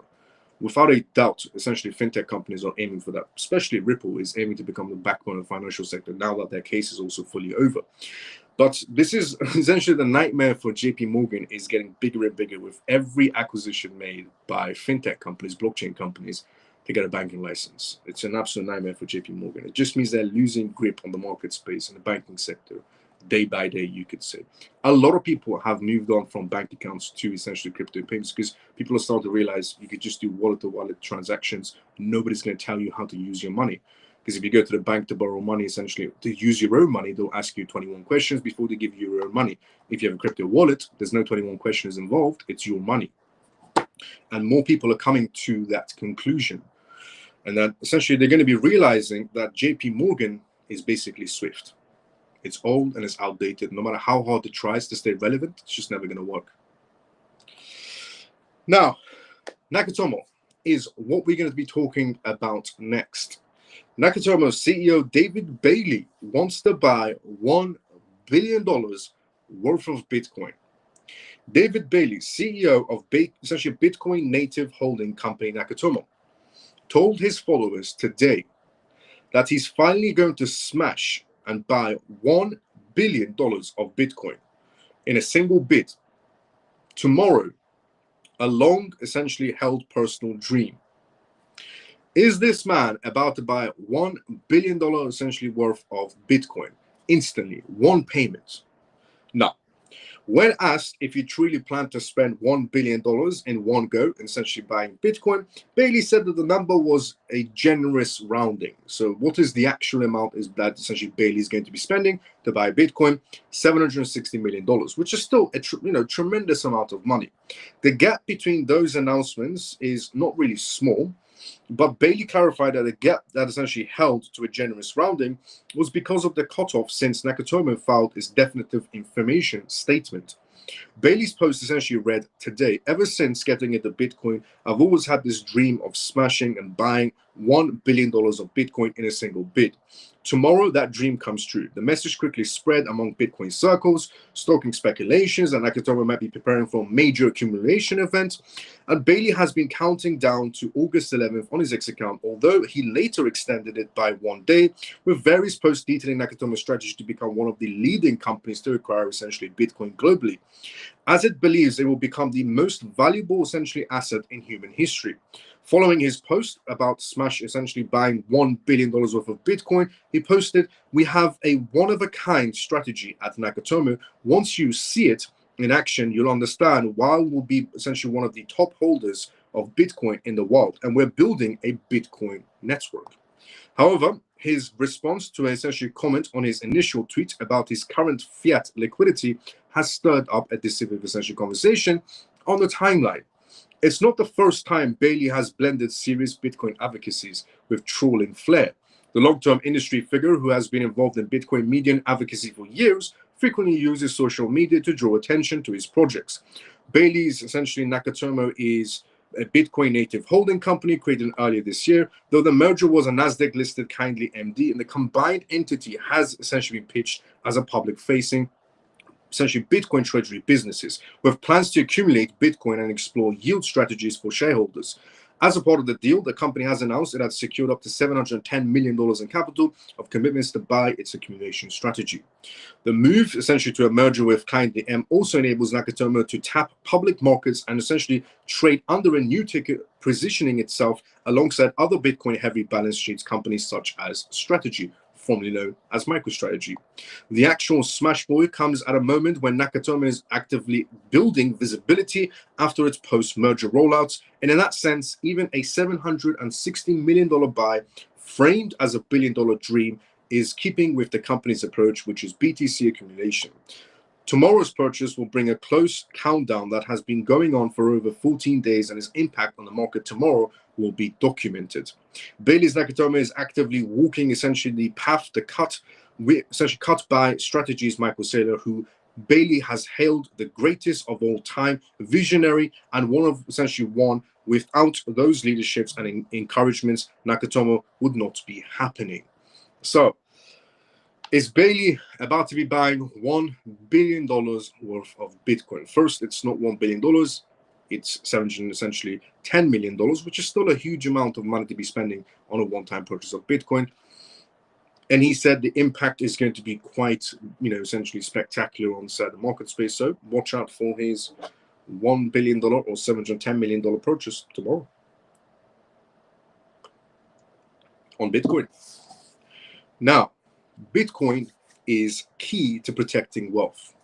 Without a doubt, essentially, fintech companies are aiming for that. Especially Ripple is aiming to become the backbone of the financial sector now that their case is also fully over. But this is essentially the nightmare for JP Morgan is getting bigger and bigger with every acquisition made by fintech companies, blockchain companies, to get a banking license. It's an absolute nightmare for JP Morgan. It just means they're losing grip on the market space and the banking sector day by day, you could say. A lot of people have moved on from bank accounts to essentially crypto payments because people are starting to realize you could just do wallet-to-wallet transactions. Nobody's going to tell you how to use your money. Because if you go to the bank to borrow money, essentially to use your own money, they'll ask you 21 questions before they give you your own money. If you have a crypto wallet, there's no 21 questions involved. It's your money. And more people are coming to that conclusion. And that essentially they're going to be realizing that JP Morgan is basically Swift. It's old and it's outdated. No matter how hard it tries to stay relevant, it's just never going to work. Now, Nakatomo is what we're going to be talking about next. Nakatomo's CEO David Bailey wants to buy $1 billion worth of Bitcoin. David Bailey, CEO of essentially Bitcoin native holding company Nakatomo, told his followers today that he's finally going to smash and buy $1 billion of Bitcoin in a single bid tomorrow, a long, essentially held personal dream. Is this man about to buy $1 billion essentially worth of Bitcoin instantly, one payment? No. When asked if he truly planned to spend $1 billion in one go, essentially buying Bitcoin, Bailey said that the number was a generous rounding. So what is the actual amount is that essentially Bailey is going to be spending to buy Bitcoin? $760 million, which is still a tremendous amount of money. The gap between those announcements is not really small, but Bailey clarified that the gap that essentially held to a generous rounding was because of the cutoff since Nakatomo filed his definitive information statement. Bailey's post essentially read, "Today, ever since getting into Bitcoin, I've always had this dream of smashing and buying $1 billion of Bitcoin in a single bid. Tomorrow, that dream comes true." The message quickly spread among Bitcoin circles, stoking speculations that Nakatomo might be preparing for a major accumulation event. And Bailey has been counting down to August 11th on his X account, although he later extended it by 1 day, with various posts detailing Nakatomo's strategy to become one of the leading companies to acquire essentially Bitcoin globally, as it believes it will become the most valuable essentially asset in human history. Following his post about Smash essentially buying $1 billion worth of Bitcoin, he posted, "We have a one-of-a-kind strategy at Nakatomo. Once you see it in action, you'll understand why we'll be essentially one of the top holders of Bitcoin in the world, and we're building a Bitcoin network. However, his response to essentially comment on his initial tweet about his current fiat liquidity has stirred up a divisive essentially conversation on the timeline. It's not the first time Bailey has blended serious Bitcoin advocacies with trolling flair. The long-term industry figure who has been involved in Bitcoin media advocacy for years frequently uses social media to draw attention to his projects. Bailey's essentially Nakatomo is a Bitcoin native holding company created earlier this year, though the merger was a Nasdaq listed Kindly MD, and the combined entity has essentially been pitched as a public facing essentially Bitcoin treasury businesses with plans to accumulate Bitcoin and explore yield strategies for shareholders. As a part of the deal, the company has announced it has secured up to $710 million in capital of commitments to buy its accumulation strategy. The move, essentially to a merger with Kindly M, also enables Nakatomo to tap public markets and essentially trade under a new ticker, positioning itself alongside other Bitcoin-heavy balance sheets companies such as Strategy, formerly known as MicroStrategy. The actual smash boy comes at a moment when Nakatomo is actively building visibility after its post-merger rollouts, and in that sense, even a $760 million buy framed as a billion-dollar dream is keeping with the company's approach, which is BTC accumulation. Tomorrow's purchase will bring a close countdown that has been going on for over 14 days, and its impact on the market tomorrow will be documented. Bailey's Nakatomo is actively walking essentially the path to cut by Strategy's Michael Saylor, who Bailey has hailed the greatest of all time, visionary, and one without those leaderships and encouragements, Nakatomo would not be happening. So, is Bailey about to be buying $1 billion worth of Bitcoin? First, it's not $1 billion. It's essentially $10 million, which is still a huge amount of money to be spending on a one-time purchase of Bitcoin. And he said the impact is going to be quite, essentially spectacular on the market space. So watch out for his $1 billion or $710 million purchase tomorrow on Bitcoin. Now, Bitcoin is key to protecting wealth.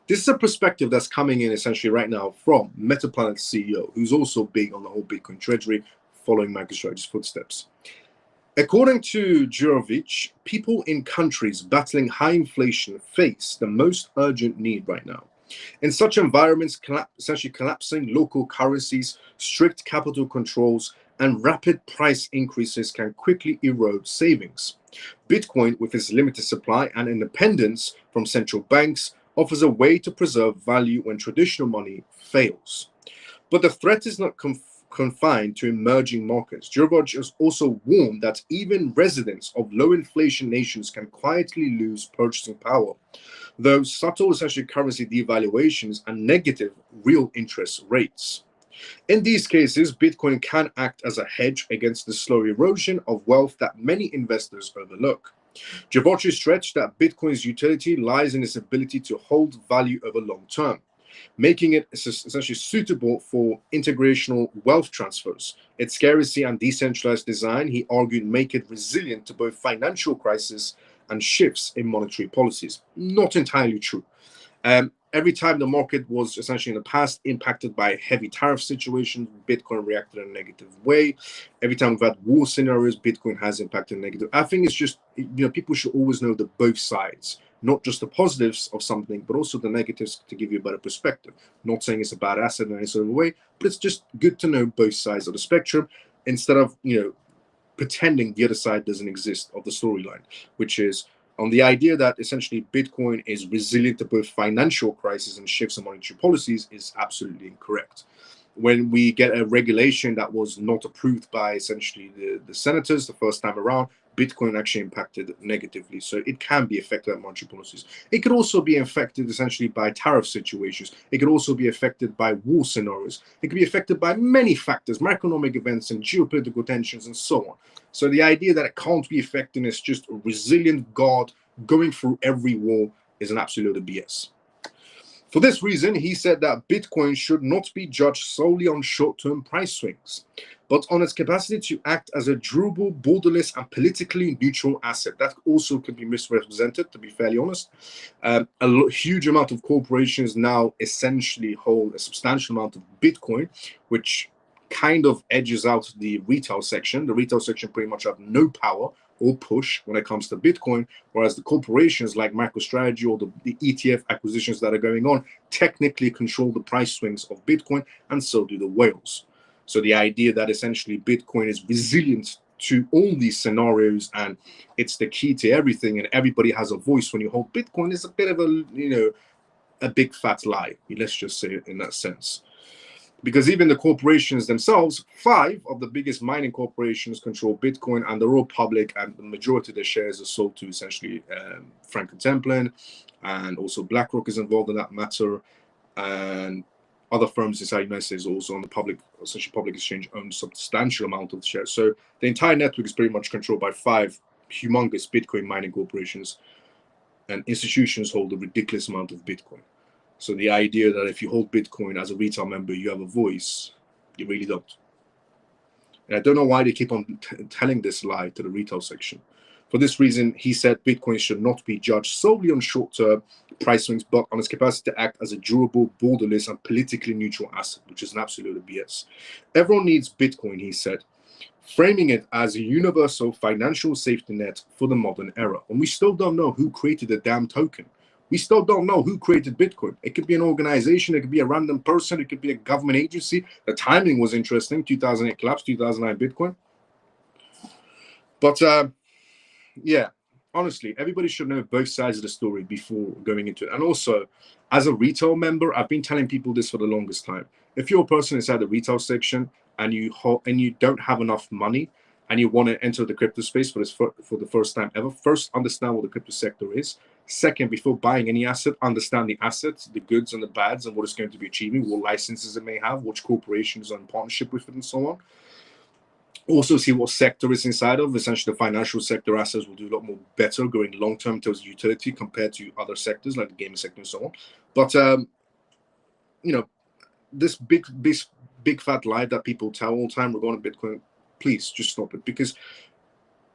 This is a perspective that's coming in essentially right now from Metaplanet's CEO, who's also big on the whole Bitcoin treasury, following MicroStrategy's footsteps. According to Jurovic, people in countries battling high inflation face the most urgent need right now. In such environments, essentially collapsing local currencies, strict capital controls, and rapid price increases can quickly erode savings. Bitcoin, with its limited supply and independence from central banks, offers a way to preserve value when traditional money fails. But the threat is not confined to emerging markets. Jurovic has also warned that even residents of low inflation nations can quietly lose purchasing power, though subtle essentially currency devaluations and negative real interest rates. In these cases, Bitcoin can act as a hedge against the slow erosion of wealth that many investors overlook. Jurovic stretched that Bitcoin's utility lies in its ability to hold value over long term, making it essentially suitable for integrational wealth transfers. Its scarcity and decentralized design, he argued, make it resilient to both financial crisis and shifts in monetary policies. Not entirely true. Every time the market was essentially in the past impacted by heavy tariff situations, Bitcoin reacted in a negative way. Every time we've had war scenarios, Bitcoin has impacted negative. I think it's just, people should always know the both sides, not just the positives of something, but also the negatives to give you a better perspective. Not saying it's a bad asset in any sort of way, but it's just good to know both sides of the spectrum instead of, pretending the other side doesn't exist of the storyline, which is on the idea that essentially Bitcoin is resilient to both financial crises and shifts in monetary policies is absolutely incorrect. When we get a regulation that was not approved by essentially the senators the first time around, Bitcoin actually impacted negatively. So it can be affected by monetary policies. It could also be affected essentially by tariff situations. It could also be affected by war scenarios. It could be affected by many factors, macroeconomic events and geopolitical tensions and so on. So the idea that it can't be affected is just a resilient God going through every war is an absolute BS. For this reason, he said that Bitcoin should not be judged solely on short-term price swings, but on its capacity to act as a durable, borderless, and politically neutral asset. That also could be misrepresented, to be fairly honest. A huge amount of corporations now essentially hold a substantial amount of Bitcoin, which kind of edges out the retail section. The retail section pretty much have no power or push when it comes to Bitcoin, whereas the corporations like MicroStrategy or the ETF acquisitions that are going on technically control the price swings of Bitcoin, and so do the whales. So the idea that essentially Bitcoin is resilient to all these scenarios and it's the key to everything and everybody has a voice when you hold Bitcoin is a bit of a big fat lie. Let's just say it in that sense. Because even the corporations themselves, 5 of the biggest mining corporations control Bitcoin, and they're all public, and the majority of their shares are sold to essentially Franklin Templeton, and also BlackRock is involved in that matter, and other firms inside the United States also on the public, essentially public exchange, own substantial amount of the shares. So the entire network is pretty much controlled by 5 humongous Bitcoin mining corporations, and institutions hold a ridiculous amount of Bitcoin. So the idea that if you hold Bitcoin as a retail member, you have a voice, you really don't. And I don't know why they keep on telling this lie to the retail section. For this reason, he said Bitcoin should not be judged solely on short-term price swings, but on its capacity to act as a durable, borderless, and politically neutral asset, which is an absolute BS. Everyone needs Bitcoin, he said, framing it as a universal financial safety net for the modern era. And we still don't know who created the damn token. We still don't know who created Bitcoin. It could be an organization, it could be a random person, it could be a government agency. The timing was interesting, 2008 collapse, 2009 Bitcoin. But yeah, honestly, everybody should know both sides of the story before going into it. And also, as a retail member, I've been telling people this for the longest time. If you're a person inside the retail section and you don't have enough money and you want to enter the crypto space for the first time ever, first understand what the crypto sector is. Second, before buying any asset, understand the assets, the goods and the bads, and what it's going to be achieving, what licenses it may have, which corporations are in partnership with it, and so on. Also see what sector it's inside of. Essentially, the financial sector assets will do a lot more better going long term towards utility compared to other sectors like the gaming sector and so on. But this big fat lie that people tell all the time regarding Bitcoin, please just stop it, because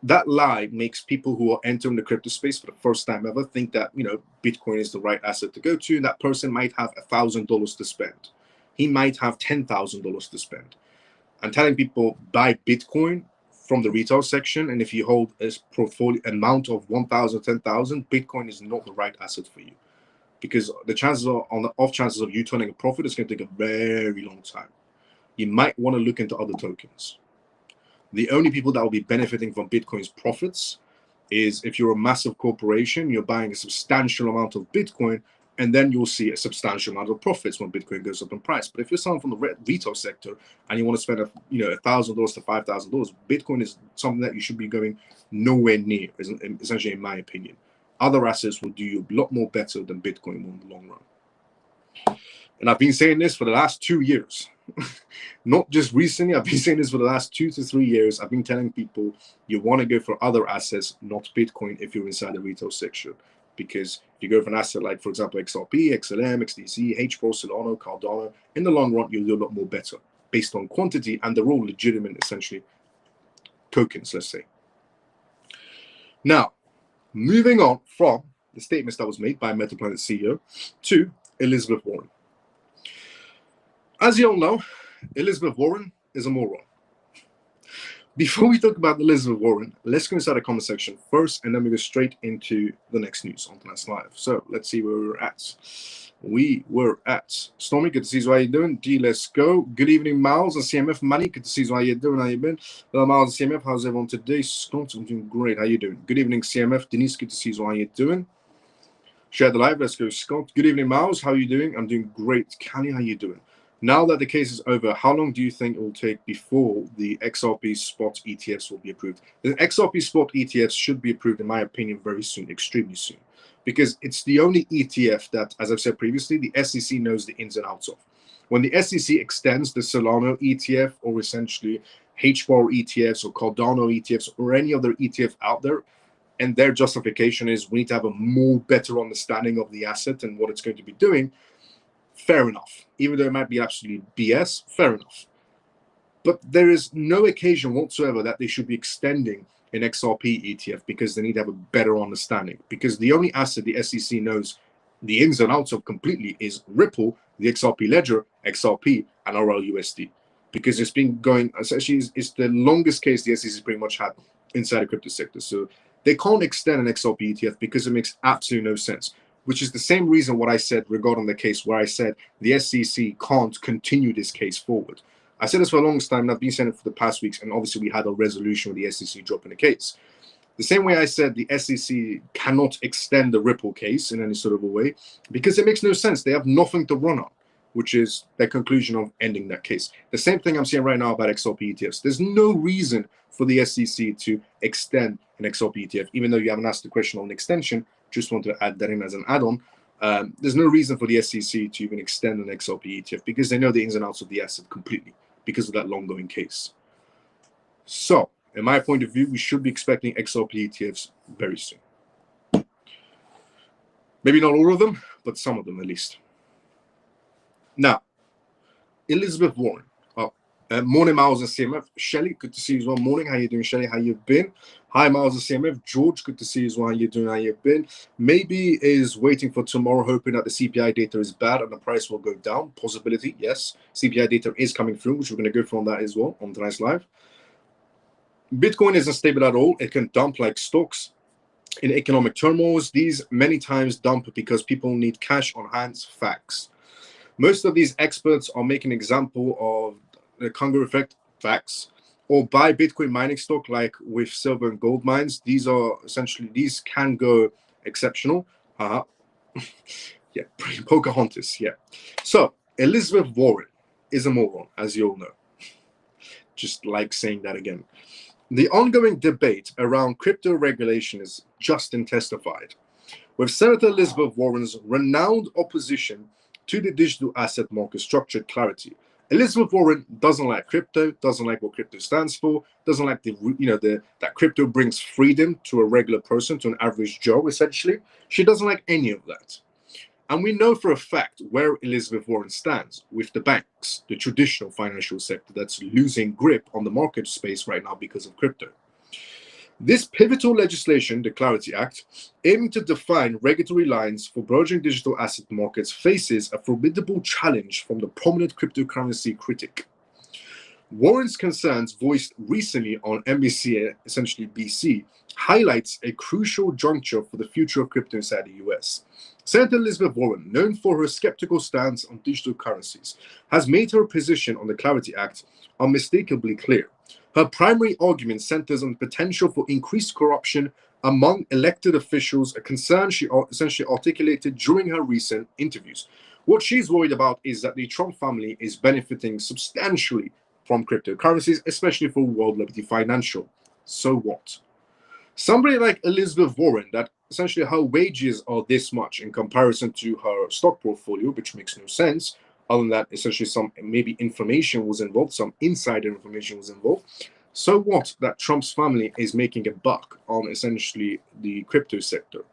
that lie makes people who are entering the crypto space for the first time ever think that Bitcoin is the right asset to go to. And that person might have $1,000 to spend. He might have $10,000 to spend. I'm telling people, buy Bitcoin from the retail section, and if you hold a portfolio amount of 1,000, 10,000, Bitcoin is not the right asset for you, because the chances are, on the off chances of you turning a profit, it's going to take a very long time. You might want to look into other tokens. The only people that will be benefiting from Bitcoin's profits is if you're a massive corporation, you're buying a substantial amount of Bitcoin, and then you'll see a substantial amount of profits when Bitcoin goes up in price. But if you're someone from the retail sector and you want to spend $1,000 to $5,000, Bitcoin is something that you should be going nowhere near, essentially, in my opinion. Other assets will do you a lot more better than Bitcoin will in the long run. And I've been saying this for the last 2 years. Not just recently, I've been saying this for the last 2 to 3 years. I've been telling people you want to go for other assets, not Bitcoin, if you're inside the retail section. Because if you go for an asset like, for example, XRP, XLM, XDC, HPRO, Solana, Cardano, in the long run, you'll do a lot more better based on quantity, and they're all legitimate, essentially, tokens, let's say. Now, moving on from the statements that was made by MetaPlanet CEO to Elizabeth Warren. As you all know, Elizabeth Warren is a moron. Before we talk about Elizabeth Warren, let's go inside the comment section first, and then we go straight into the next news on tonight's live. So let's see where we're at. We were at Stormy. Good to see you. How you doing? D, let's go. Good evening, Miles and CMF Money. Good to see you. How you doing? How you been? Hello, Miles and CMF. How's everyone today? Scott, I'm doing great. How you doing? Good evening, CMF. Denise, good to see you. How you doing? Share the live. Let's go, Scott. Good evening, Miles. How are you doing? I'm doing great. Callie, how you doing? Now that the case is over, how long do you think it will take before the XRP spot ETFs will be approved? The XRP spot ETFs should be approved, in my opinion, very soon, extremely soon, because it's the only ETF that, as I've said previously, the SEC knows the ins and outs of. When the SEC extends the Solana ETF, or essentially HBAR ETFs or Cardano ETFs or any other ETF out there, and their justification is we need to have a more better understanding of the asset and what it's going to be doing, fair enough. Even though it might be absolutely BS, fair enough. But there is no occasion whatsoever that they should be extending an XRP ETF, because they need to have a better understanding. Because the only asset the SEC knows the ins and outs of completely is Ripple, the XRP ledger, XRP, and RLUSD. because it's been going, essentially, it's the longest case the SEC pretty much had inside the crypto sector. So they can't extend an XRP ETF because it makes absolutely no sense, which is the same reason what I said regarding the case where I said the SEC can't continue this case forward. I said this for the longest time, and I've been saying it for the past weeks, and obviously we had a resolution with the SEC dropping the case. The same way I said the SEC cannot extend the Ripple case in any sort of a way because it makes no sense. They have nothing to run on, which is their conclusion of ending that case. The same thing I'm saying right now about XRP ETFs. There's no reason for the SEC to extend an XRP ETF, even though you haven't asked the question on extension. Just want to add that in as an add-on. There's no reason for the SEC to even extend an XRP ETF because they know the ins and outs of the asset completely because of that long-going case. So, in my point of view, we should be expecting XRP ETFs very soon. Maybe not all of them, but some of them at least. Now, Elizabeth Warren. Morning, Miles and CMF. Shelly, good to see you as well. Morning, how you doing, Shelly? How you been? Hi, Miles and CMF. George, good to see you as well. How you doing? How you been? Maybe is waiting for tomorrow, hoping that the CPI data is bad and the price will go down. Possibility, yes. CPI data is coming through, which we're going to go through on that as well on tonight's live. Bitcoin isn't stable at all. It can dump like stocks in economic turmoils. These many times dump because people need cash on hand. Facts. Most of these experts are making an example of the Congo effect. Facts. Or buy Bitcoin mining stock like with silver and gold mines. These are essentially, these can go exceptional. Yeah, Pocahontas, yeah. So, Elizabeth Warren is a moron, as you all know. Just like saying that again. The ongoing debate around crypto regulation is just intensified, with Senator Elizabeth Warren's renowned opposition to the digital asset market structure clarity. Elizabeth Warren doesn't like crypto, doesn't like what crypto stands for, doesn't like that crypto brings freedom to a regular person, to an average Joe, essentially. She doesn't like any of that. And we know for a fact where Elizabeth Warren stands with the banks, the traditional financial sector that's losing grip on the market space right now because of crypto. This pivotal legislation, the Clarity Act, aiming to define regulatory lines for burgeoning digital asset markets, faces a formidable challenge from the prominent cryptocurrency critic. Warren's concerns voiced recently on NBC, essentially BC, highlights a crucial juncture for the future of crypto inside the US. Senator Elizabeth Warren, known for her skeptical stance on digital currencies, has made her position on the Clarity Act unmistakably clear. Her primary argument centers on the potential for increased corruption among elected officials, a concern she essentially articulated during her recent interviews. What she's worried about is that the Trump family is benefiting substantially from cryptocurrencies, especially for World Liberty Financial. So what? Somebody like Elizabeth Warren, that essentially her wages are this much in comparison to her stock portfolio, which makes no sense, other than that essentially some maybe information was involved, some insider information was involved. So what that Trump's family is making a buck on essentially the crypto sector?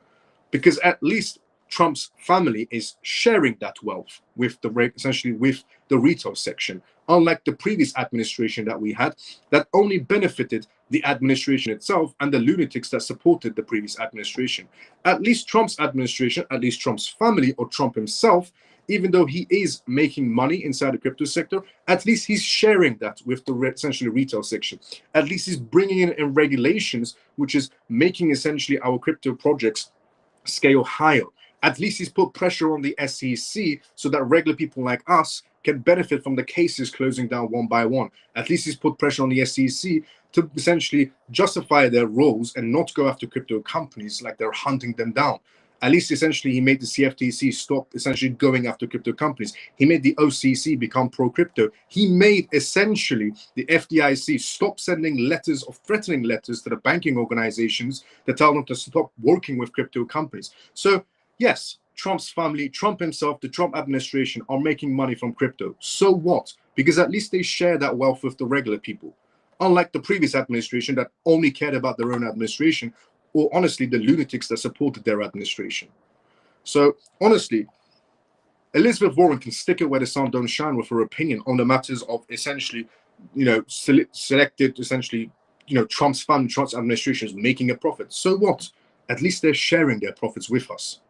Because at least Trump's family is sharing that wealth with the essentially with the retail section, unlike the previous administration that we had that only benefited the administration itself and the lunatics that supported the previous administration. At least Trump's administration, at least Trump's family or Trump himself, even though he is making money inside the crypto sector, at least he's sharing that with the essentially retail section. At least he's bringing in regulations, which is making essentially our crypto projects scale higher. At least he's put pressure on the SEC so that regular people like us can benefit from the cases closing down one by one. At least he's put pressure on the SEC to essentially justify their roles and not go after crypto companies like they're hunting them down. At least essentially he made the CFTC stop essentially going after crypto companies. He made the OCC become pro-crypto. He made essentially the FDIC stop sending letters of threatening letters to the banking organizations that tell them to stop working with crypto companies. So yes, Trump's family, Trump himself, the Trump administration are making money from crypto. So what? Because at least they share that wealth with the regular people. Unlike the previous administration that only cared about their own administration, or honestly, the lunatics that supported their administration. So honestly, Elizabeth Warren can stick it where the sun don't shine with her opinion on the matters of essentially, selected, essentially, Trump's family, Trump's administration is making a profit. So what? At least they're sharing their profits with us.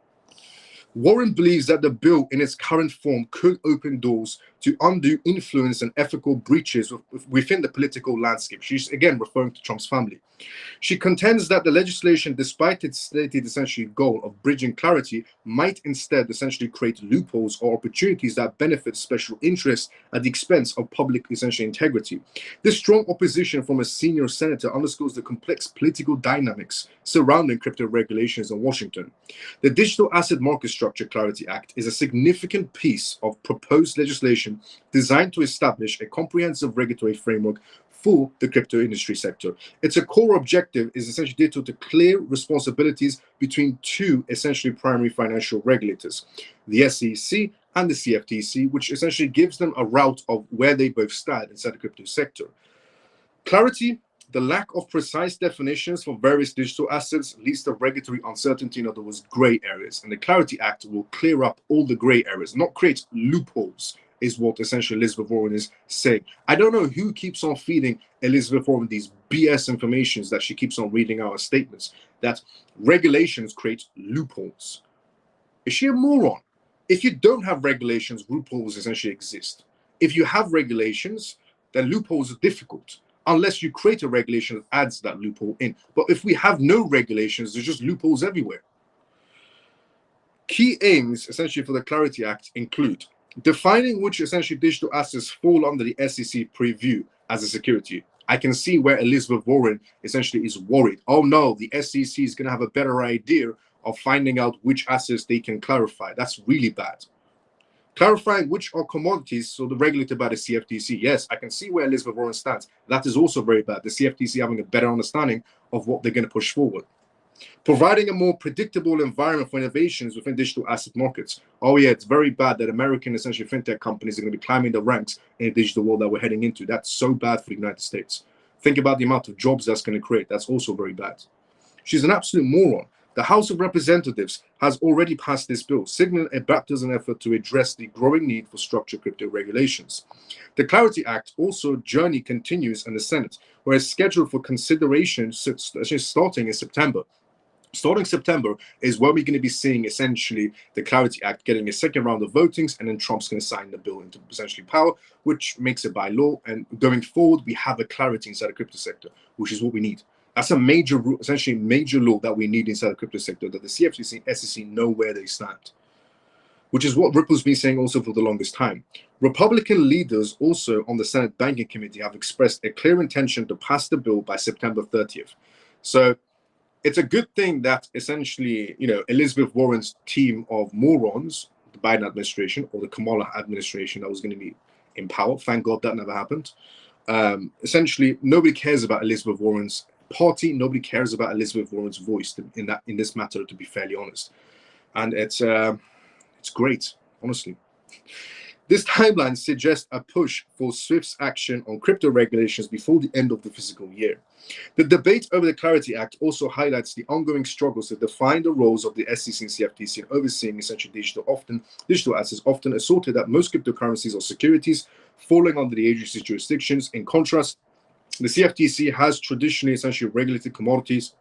Warren believes that the bill in its current form could open doors to undo influence and ethical breaches within the political landscape. She's again referring to Trump's family. She contends that the legislation, despite its stated essentially goal of bridging clarity, might instead essentially create loopholes or opportunities that benefit special interests at the expense of public essentially integrity. This strong opposition from a senior senator underscores the complex political dynamics surrounding crypto regulations in Washington. The Digital Asset Market Structure Clarity Act is a significant piece of proposed legislation designed to establish a comprehensive regulatory framework for the crypto industry sector. Its a core objective is essentially due to clear responsibilities between two essentially primary financial regulators, the SEC and the CFTC, which essentially gives them a route of where they both stand inside the crypto sector. Clarity, the lack of precise definitions for various digital assets leads to regulatory uncertainty, in other words, gray areas. And the Clarity Act will clear up all the gray areas, not create loopholes, is what essentially Elizabeth Warren is saying. I don't know who keeps on feeding Elizabeth Warren these BS informations that she keeps on reading out as statements, that regulations create loopholes. Is she a moron? If you don't have regulations, loopholes essentially exist. If you have regulations, then loopholes are difficult, unless you create a regulation that adds that loophole in. But if we have no regulations, there's just loopholes everywhere. Key aims essentially for the Clarity Act include defining which essentially digital assets fall under the SEC preview as a security. I can see where Elizabeth Warren essentially is worried. Oh no, the SEC is going to have a better idea of finding out which assets they can clarify. That's really bad. Clarifying which are commodities, so the regulated by the CFTC. Yes, I can see where Elizabeth Warren stands. That is also very bad. The CFTC having a better understanding of what they're going to push forward. Providing a more predictable environment for innovations within digital asset markets. Oh yeah, it's very bad that American essentially fintech companies are going to be climbing the ranks in the digital world that we're heading into. That's so bad for the United States. Think about the amount of jobs that's going to create. That's also very bad. She's an absolute moron. The House of Representatives has already passed this bill, signaling a bipartisan effort to address the growing need for structured crypto regulations. The Clarity Act also journey continues in the Senate, where it's scheduled for consideration starting in September. Starting September is when we're going to be seeing essentially the Clarity Act getting a second round of votings, and then Trump's going to sign the bill into essentially power, which makes it by law. And going forward, we have a clarity inside the crypto sector, which is what we need. That's a major, essentially major law that we need inside the crypto sector, that the CFTC and SEC know where they stand, which is what Ripple's been saying also for the longest time. Republican leaders also on the Senate Banking Committee have expressed a clear intention to pass the bill by September 30th. So it's a good thing that essentially, Elizabeth Warren's team of morons, the Biden administration or the Kamala administration that was going to be in power, thank God that never happened. Essentially, nobody cares about Elizabeth Warren's party. Nobody cares about Elizabeth Warren's voice in this matter, to be fairly honest. And it's great, honestly. This timeline suggests a push for swift action on crypto regulations before the end of the fiscal year. The debate over the Clarity Act also highlights the ongoing struggles to define the roles of the SEC and CFTC in overseeing essentially digital assets, often asserted that most cryptocurrencies are securities falling under the agency's jurisdictions. In contrast, the CFTC has traditionally essentially regulated commodities,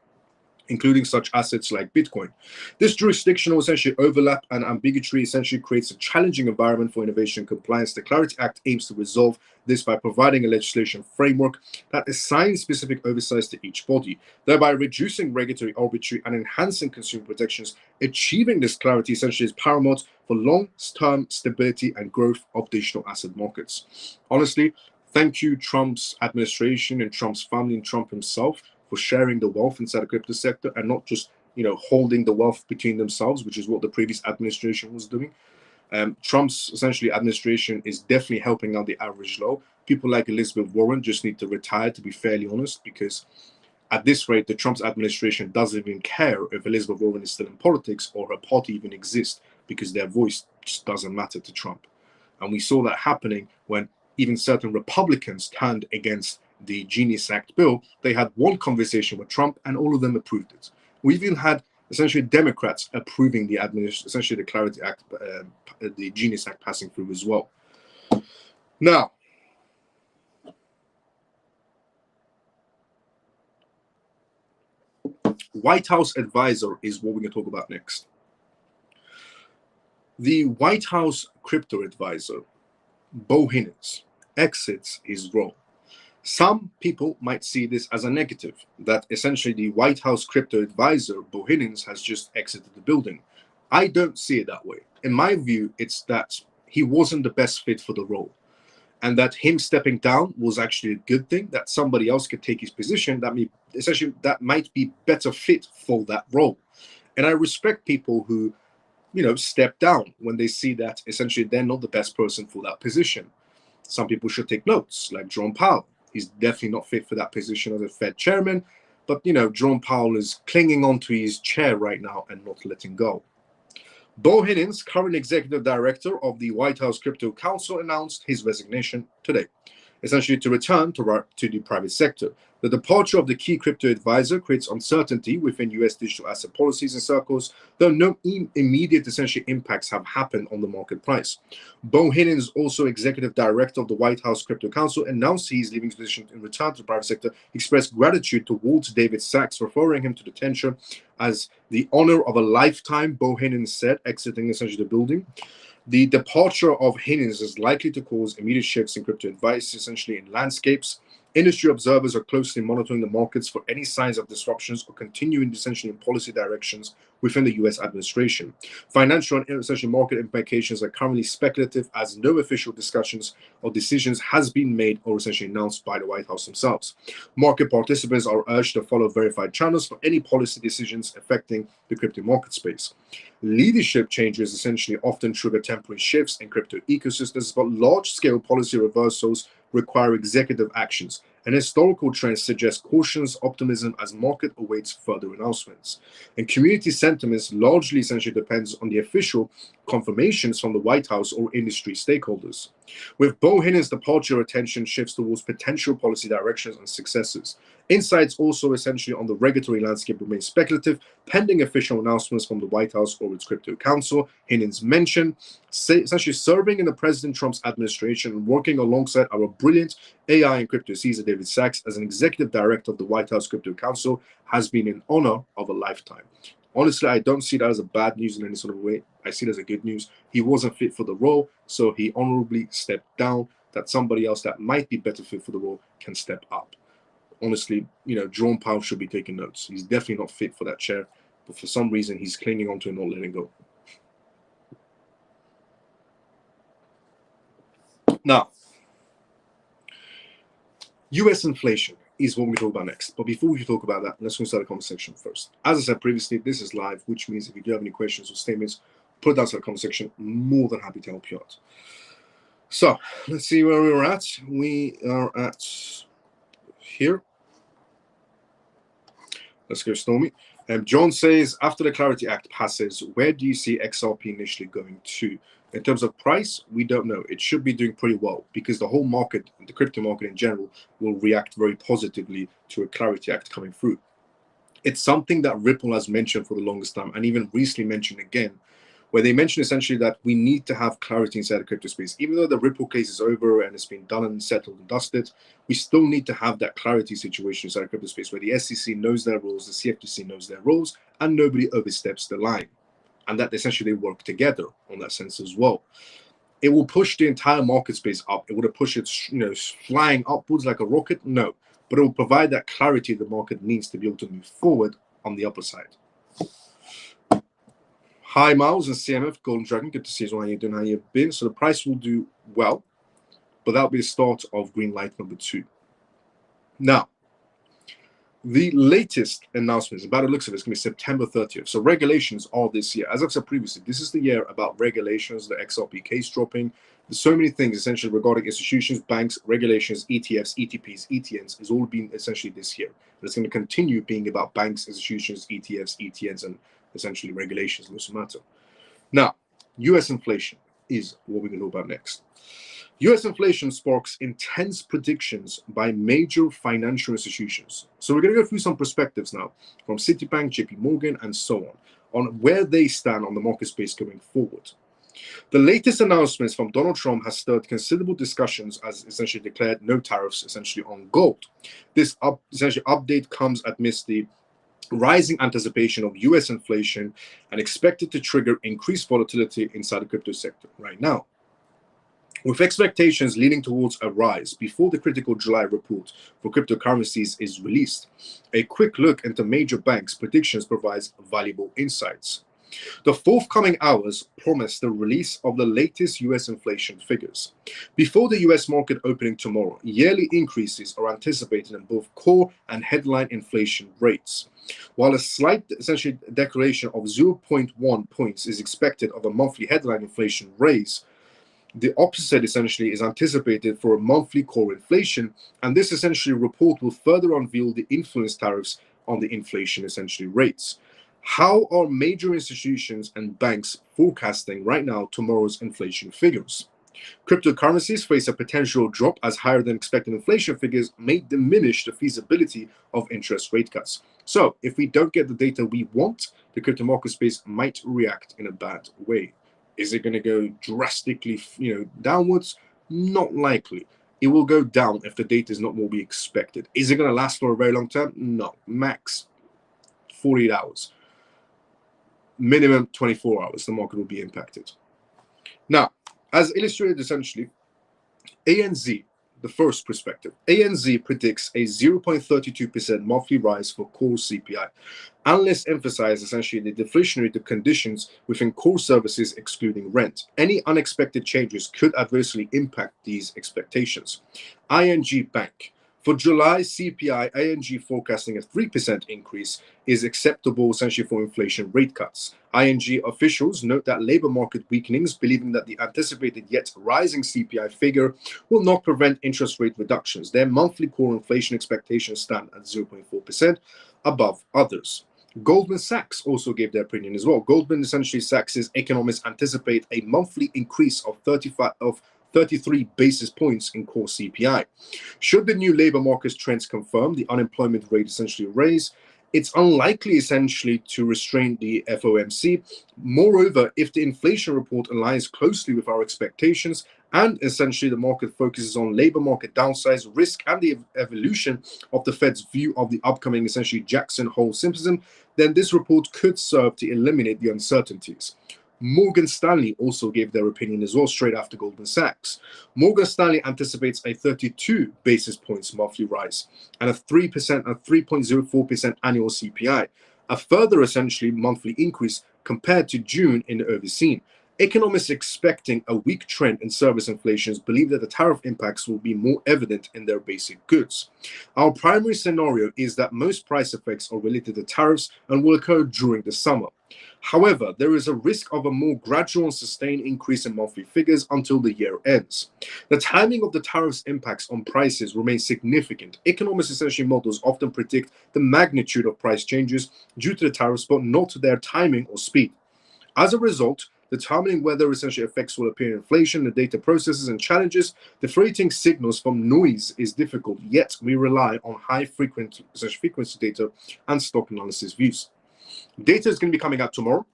including such assets like Bitcoin. This jurisdictional essentially overlap and ambiguity essentially creates a challenging environment for innovation and compliance. The Clarity Act aims to resolve this by providing a legislation framework that assigns specific oversights to each body, thereby reducing regulatory arbitrary and enhancing consumer protections. Achieving this clarity essentially is paramount for long-term stability and growth of digital asset markets. Honestly, thank you, Trump's administration and Trump's family and Trump himself, for sharing the wealth inside the crypto sector and not just, holding the wealth between themselves, which is what the previous administration was doing. Trump's essentially administration is definitely helping out the average Joe. People like Elizabeth Warren just need to retire, to be fairly honest, because at this rate, the Trump's administration doesn't even care if Elizabeth Warren is still in politics or her party even exists, because their voice just doesn't matter to Trump. And we saw that happening when even certain Republicans turned against the Genius Act bill. They had one conversation with Trump and all of them approved it. We even had essentially Democrats approving the essentially the Clarity Act, the Genius Act passing through as well. Now, White House advisor is what we're going to talk about next. The White House crypto advisor Bohinnes exits his role. Some people might see this as a negative, that essentially the White House crypto advisor, Bohinnes, has just exited the building. I don't see it that way. In my view, it's that he wasn't the best fit for the role, and that him stepping down was actually a good thing, that somebody else could take his position that might be better fit for that role. And I respect people who, step down when they see that essentially they're not the best person for that position. Some people should take notes, like Jerome Powell. He's definitely not fit for that position as a Fed chairman, but Jerome Powell is clinging onto his chair right now and not letting go. Bohinnes, current executive director of the White House Crypto Council, announced his resignation today, essentially to return to the private sector. The departure of the key crypto advisor creates uncertainty within U.S. digital asset policies and circles, though no immediate essential impacts have happened on the market price. Bohinnes, also executive director of the White House Crypto Council, announced he is leaving his position in return to the private sector, expressed gratitude towards David Sachs, referring him to the tenure as the honor of a lifetime, Bohinnes said, exiting essentially the building. The departure of Hinnes is likely to cause immediate shifts in crypto advice, essentially in landscapes. Industry observers are closely monitoring the markets for any signs of disruptions or continuing essentially in policy directions within the U.S. administration. Financial and essentially market implications are currently speculative, as no official discussions or decisions has been made or essentially announced by the White House themselves. Market participants are urged to follow verified channels for any policy decisions affecting the crypto market space. Leadership changes essentially often trigger temporary shifts in crypto ecosystems, but large-scale policy reversals require executive actions, and historical trends suggest cautious optimism as market awaits further announcements. And community sentiments largely essentially depends on the official confirmations from the White House or industry stakeholders. With Bohinnes' departure, attention shifts towards potential policy directions and successes. Insights also essentially on the regulatory landscape remain speculative, pending official announcements from the White House or its crypto council. Hinnes mentioned essentially serving in the President Trump's administration and working alongside our brilliant AI and crypto Caesar David Sachs as an executive director of the White House Crypto Council has been an honor of a lifetime. Honestly, I don't see that as a bad news in any sort of way. I see it as a good news. He wasn't fit for the role, so he honorably stepped down, that somebody else that might be better fit for the role can step up. Honestly, Jerome Powell should be taking notes. He's definitely not fit for that chair, but for some reason, he's clinging onto it and not letting go. Now, US inflation is what we talk about next. But before we talk about that, let's start the conversation first. As I said previously, this is live, which means if you do have any questions or statements, put it down to the comment section. More than happy to help you out. So let's see where we're at. We are at here. Let's go, Stormy. John says, after the Clarity Act passes, where do you see XRP initially going to? In terms of price, we don't know. It should be doing pretty well because the whole market, the crypto market in general, will react very positively to a Clarity Act coming through. It's something that Ripple has mentioned for the longest time, and even recently mentioned again, where they mentioned essentially that we need to have clarity inside the crypto space. Even though the Ripple case is over and it's been done and settled and dusted, we still need to have that clarity situation inside the crypto space where the SEC knows their rules, the CFTC knows their rules, and nobody oversteps the line. And that essentially they work together on that sense as well. It will push the entire market space up. It would have pushed it, flying upwards like a rocket? No. But it will provide that clarity the market needs to be able to move forward on the upper side. Hi, Miles and CMF, Golden Dragon. Good to see you. How you doing? How you been? So the price will do well, but that'll be the start of green light number 2. Now, the latest announcements, about the looks of it, is going to be September 30th. So regulations are this year. As I've said previously, this is the year about regulations, the XRP case dropping. There's so many things essentially regarding institutions, banks, regulations, ETFs, ETPs, ETNs is all been essentially this year. And it's going to continue being about banks, institutions, ETFs, ETNs, and essentially regulations also matter. Now, US inflation is what we're going to talk about next. US inflation sparks intense predictions by major financial institutions. So we're going to go through some perspectives now from Citibank, JP Morgan, and so on where they stand on the market space going forward. The latest announcements from Donald Trump has stirred considerable discussions as essentially declared no tariffs essentially on gold. This essentially update comes amidst the rising anticipation of US inflation and expected to trigger increased volatility inside the crypto sector right now. With expectations leaning towards a rise before the critical July report for cryptocurrencies is released, a quick look into major banks' predictions provides valuable insights. The forthcoming hours promise the release of the latest US inflation figures. Before the US market opening tomorrow, yearly increases are anticipated in both core and headline inflation rates. While a slight, essentially, declaration of 0.1 points is expected of a monthly headline inflation raise, the opposite essentially is anticipated for a monthly core inflation, and this essentially report will further unveil the influence tariffs on the inflation essentially rates. How are major institutions and banks forecasting right now tomorrow's inflation figures? Cryptocurrencies face a potential drop as higher than expected inflation figures may diminish the feasibility of interest rate cuts. So, if we don't get the data we want, the crypto market space might react in a bad way. Is it going to go drastically, downwards? Not likely. It will go down if the data is not what we expected. Is it going to last for a very long time? No. Max 48 hours. Minimum 24 hours, the market will be impacted. Now, as illustrated essentially, ANZ, the first perspective, ANZ predicts a 0.32% monthly rise for core CPI. Analysts emphasize essentially the deflationary conditions within core services excluding rent. Any unexpected changes could adversely impact these expectations. ING Bank. For July CPI, ING forecasting a 3% increase is acceptable essentially for inflation rate cuts. ING officials note that labor market weakenings, believing that the anticipated yet rising CPI figure will not prevent interest rate reductions. Their monthly core inflation expectations stand at 0.4% above others. Goldman Sachs also gave their opinion as well. Goldman essentially Sachs's economists anticipate a monthly increase of 33 basis points in core CPI. Should the new labor market trends confirm, the unemployment rate essentially raise, it's unlikely essentially to restrain the FOMC. Moreover, if the inflation report aligns closely with our expectations and essentially the market focuses on labor market downsides, risk, and the evolution of the Fed's view of the upcoming essentially Jackson Hole symposium, then this report could serve to eliminate the uncertainties. Morgan Stanley also gave their opinion as well straight after Goldman Sachs. Morgan Stanley anticipates a 32 basis points monthly rise and a 3.04% annual CPI, a further essentially monthly increase compared to June in the early scene. Economists expecting a weak trend in service inflations believe that the tariff impacts will be more evident in their basic goods. Our primary scenario is that most price effects are related to tariffs and will occur during the summer. However, there is a risk of a more gradual and sustained increase in monthly figures until the year ends. The timing of the tariffs' impacts on prices remains significant. Economists essentially models often predict the magnitude of price changes due to the tariffs, but not their timing or speed. As a result, determining whether essentially effects will appear in inflation, the data processes, and challenges, differentiating signals from noise is difficult, yet we rely on high frequency data and stock analysis views. Data is going to be coming out tomorrow.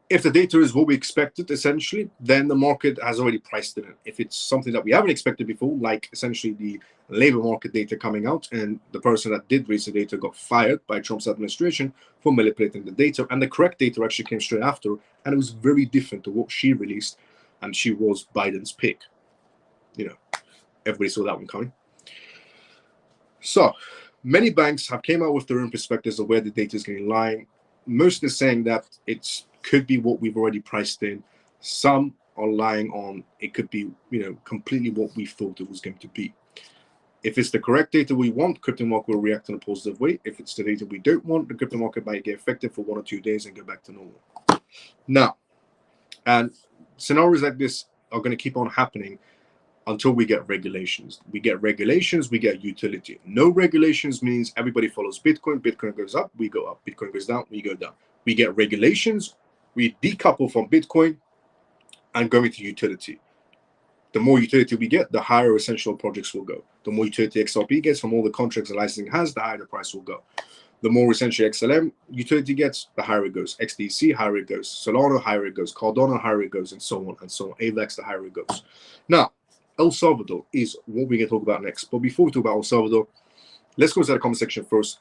If the data is what we expected, essentially, then the market has already priced it in. If it's something that we haven't expected before, like essentially the labor market data coming out, and the person that did release the data got fired by Trump's administration for manipulating the data, and the correct data actually came straight after, and it was very different to what she released, and she was Biden's pick. Everybody saw that one coming. So, many banks have came out with their own perspectives of where the data is going to lie. Most are saying that it could be what we've already priced in. Some are lying on it could be, completely what we thought it was going to be. If it's the correct data we want, crypto market will react in a positive way. If it's the data we don't want, the crypto market might get affected for 1 or 2 days and go back to normal. Now, and scenarios like this are going to keep on happening until we get regulations. We get regulations, we get utility. No regulations means everybody follows Bitcoin. Bitcoin goes up, we go up. Bitcoin goes down, we go down. We get regulations, we decouple from Bitcoin and go into utility. The more utility we get, the higher essential projects will go. The more utility XRP gets from all the contracts the licensing has, the higher the price will go. The more essentially XLM utility gets, the higher it goes. XDC, higher it goes. Solana, higher it goes. Cardano, higher it goes, and so on and so on. AVAX, the higher it goes. Now, El Salvador is what we're going to talk about next. But before we talk about El Salvador, let's go to the comment section first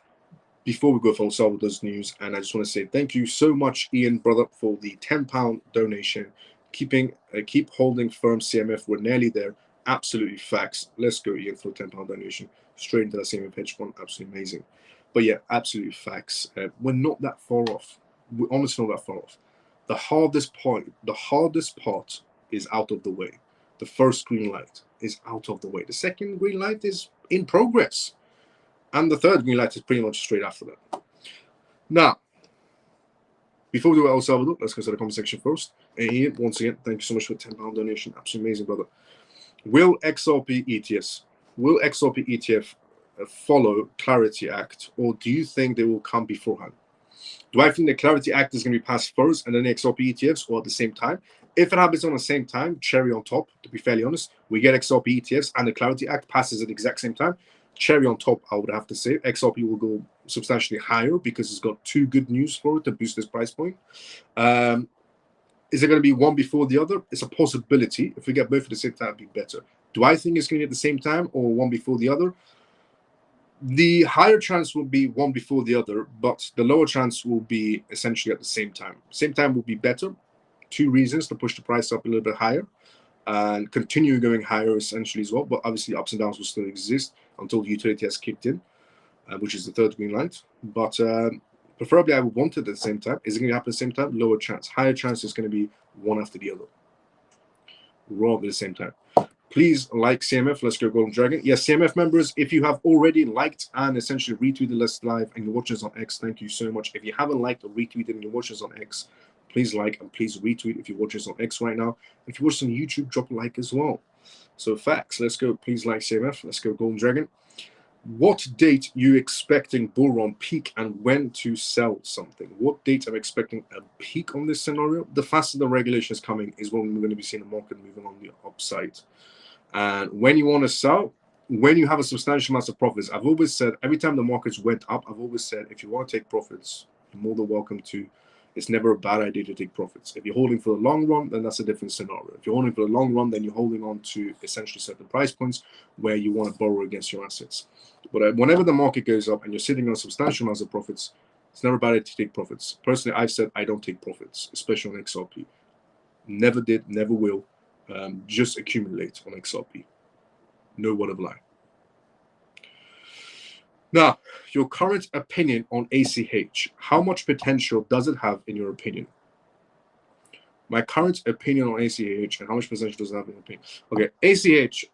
before we go for El Salvador's news. And I just want to say thank you so much, Ian, brother, for the £10 donation keep holding firm CMF. We're nearly there. Absolutely facts. Let's go, Ian, for a £10 donation straight into that CMF hedge fund. Absolutely amazing. But yeah, absolutely facts. We're not that far off. We're honestly not that far off. The hardest part is out of the way. The first green light is out of the way. The second green light is in progress. And the third green light is pretty much straight after that. Now, before we do El Salvador, let's go to the comment section first. And Ian, once again, thank you so much for the £10 donation. Absolutely amazing, brother. Will XRP ETF follow Clarity Act, or do you think they will come beforehand? Do I think the Clarity Act is going to be passed first and then the XRP ETFs, or at the same time? If it happens on the same time, cherry on top, to be fairly honest, we get XRP ETFs and the Clarity Act passes at the exact same time, cherry on top, I would have to say. XRP will go substantially higher because it's got too good news for it to boost this price point. Is it going to be one before the other? It's a possibility. If we get both at the same time, it'd be better. Do I think it's going to be at the same time or one before the other? The higher chance will be one before the other, but the lower chance will be essentially at the same time. Same time will be better. 2 reasons to push the price up a little bit higher and continue going higher essentially as well. But obviously ups and downs will still exist until the utility has kicked in, which is the third green light. But preferably I would want it at the same time. Is it going to happen at the same time? Lower chance. Higher chance is going to be one after the other, rather at the same time. Please like CMF. Let's go Golden Dragon. Yes, CMF members, if you have already liked and essentially retweeted Let's Live and you're watching us on X, thank you so much. If you haven't liked or retweeted and you're watching us on X, please like and please retweet if you're watching us on X right now. If you're watching on YouTube, drop a like as well. So facts. Let's go. Please like CMF. Let's go Golden Dragon. What date you expecting bull run peak and when to sell something? What date I'm expecting a peak on this scenario? The faster the regulation is coming is when we're going to be seeing the market moving on the upside. And when you want to sell, when you have a substantial amount of profits, I've always said, every time the markets went up, I've always said, if you want to take profits, you're more than welcome to. It's never a bad idea to take profits. If you're holding for the long run, then that's a different scenario. If you're holding for the long run, then you're holding on to essentially certain price points where you want to borrow against your assets. But whenever the market goes up and you're sitting on substantial amounts of profits, it's never a bad idea to take profits. Personally, I've said I don't take profits, especially on XRP. Never did, never will. Just accumulate on XRP. No word of lie. Now, your current opinion on ACH. How much potential does it have in your opinion? My current opinion on ACH and how much potential does it have in your opinion? Okay, ACH,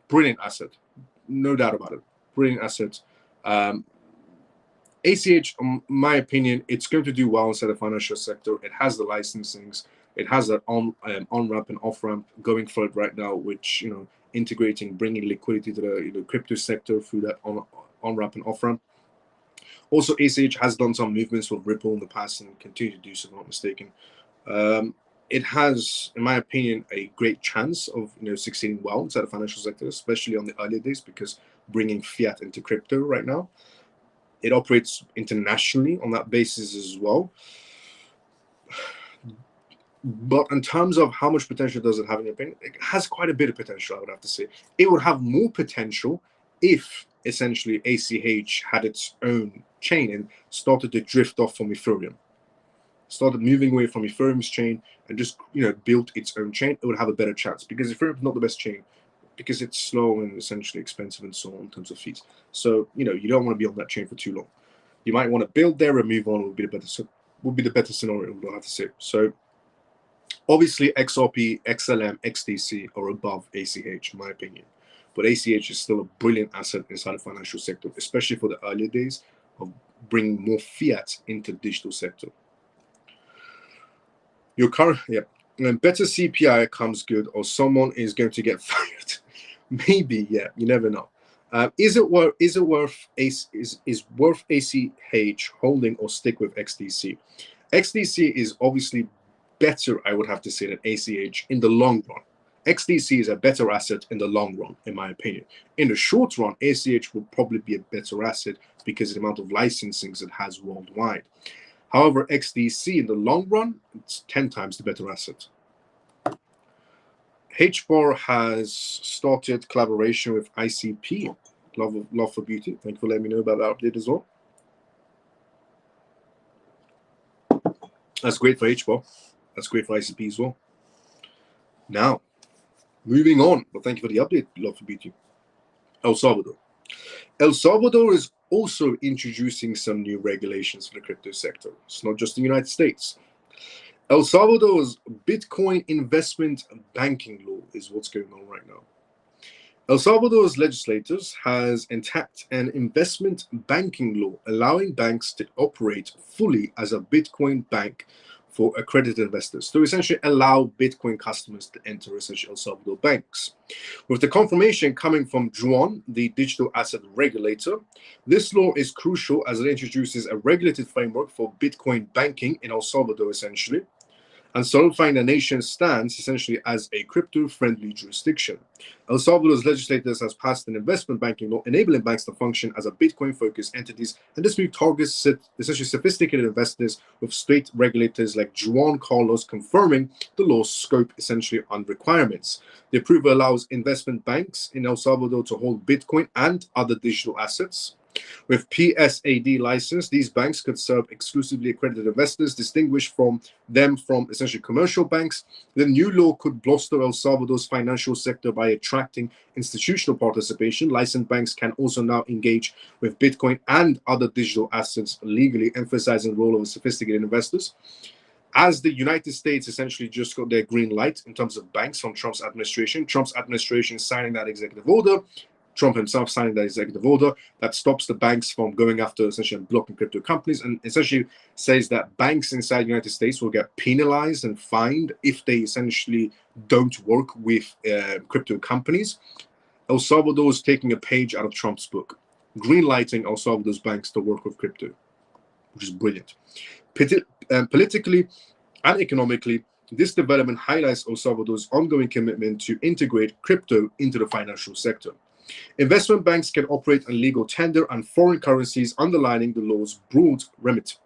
brilliant asset. No doubt about it. Brilliant asset. ACH, in my opinion, it's going to do well inside the financial sector. It has the licensings. It has that on-ramp and off-ramp going for it right now, which, integrating, bringing liquidity to the crypto sector through that on-ramp and off-ramp. Also, ACH has done some movements with Ripple in the past and continue to do so, if I'm not mistaken. It has, in my opinion, a great chance of succeeding well inside the financial sector, especially on the earlier days, because bringing fiat into crypto right now. It operates internationally on that basis as well. But in terms of how much potential does it have in your opinion, it has quite a bit of potential, I would have to say. It would have more potential if essentially ACH had its own chain and started to drift off from Ethereum. Started moving away from Ethereum's chain and just built its own chain. It would have a better chance, because Ethereum is not the best chain, because it's slow and essentially expensive and so on in terms of fees. So you don't want to be on that chain for too long. You might want to build there and move on. Would be the better scenario, I would have to say. So obviously XRP, XLM, XDC are above ACH in my opinion, but ACH is still a brilliant asset inside the financial sector, especially for the earlier days of bringing more fiat into the digital sector. Your current, better CPI comes good, or someone is going to get fired. Maybe, yeah, you never know. Is worth ACH holding or stick with XDC? XDC is obviously better, I would have to say, than ACH in the long run. XDC is a better asset in the long run, in my opinion. In the short run, ACH will probably be a better asset because of the amount of licensings it has worldwide. However, XDC in the long run, it's 10 times the better asset. HBAR has started collaboration with ICP, Love for Beauty. Thank you for letting me know about that update as well. That's great for HBAR. That's great for ICP as well. Now, moving on. Well, thank you for the update, Love for Beauty. El Salvador. El Salvador is also introducing some new regulations for the crypto sector. It's not just the United States. El Salvador's Bitcoin investment banking law is what's going on right now. El Salvador's legislators has enacted an investment banking law allowing banks to operate fully as a Bitcoin bank for accredited investors to essentially allow Bitcoin customers to enter essentially El Salvador banks. With the confirmation coming from Juan, the digital asset regulator, this law is crucial as it introduces a regulated framework for Bitcoin banking in El Salvador essentially, and solidifying the nation's stance essentially as a crypto-friendly jurisdiction. El Salvador's legislators has passed an investment banking law enabling banks to function as a Bitcoin-focused entities, and this move targets essentially sophisticated investors with state regulators like Juan Carlos confirming the law's scope essentially and requirements. The approval allows investment banks in El Salvador to hold Bitcoin and other digital assets. With PSAD license, these banks could serve exclusively accredited investors, distinguished from essentially commercial banks. The new law could bolster El Salvador's financial sector by attracting institutional participation. Licensed banks can also now engage with Bitcoin and other digital assets legally, emphasizing the role of sophisticated investors. As the United States essentially just got their green light in terms of banks from Trump's administration signing that executive order, Trump himself signing that executive order that stops the banks from going after essentially blocking crypto companies, and essentially says that banks inside the United States will get penalized and fined if they essentially don't work with crypto companies. El Salvador is taking a page out of Trump's book, greenlighting El Salvador's banks to work with crypto, which is brilliant. Politically and economically, this development highlights El Salvador's ongoing commitment to integrate crypto into the financial sector. Investment banks can operate on legal tender and foreign currencies, underlining the law's broad remit.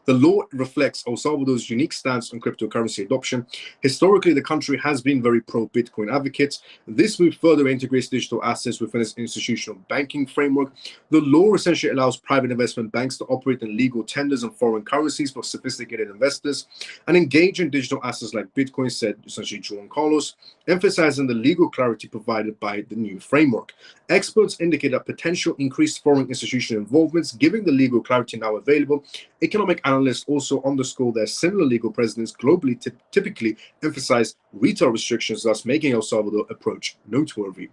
The law reflects El Salvador's unique stance on cryptocurrency adoption. Historically, the country has been very pro-Bitcoin advocates. This move further integrates digital assets within its institutional banking framework. The law essentially allows private investment banks to operate in legal tenders and foreign currencies for sophisticated investors and engage in digital assets like Bitcoin, said essentially Juan Carlos, emphasizing the legal clarity provided by the new framework. Experts indicate that potential increased foreign institutional involvements, given the legal clarity now available. Economic analysts also underscore that similar legal precedents globally typically emphasize retail restrictions, thus making El Salvador approach noteworthy.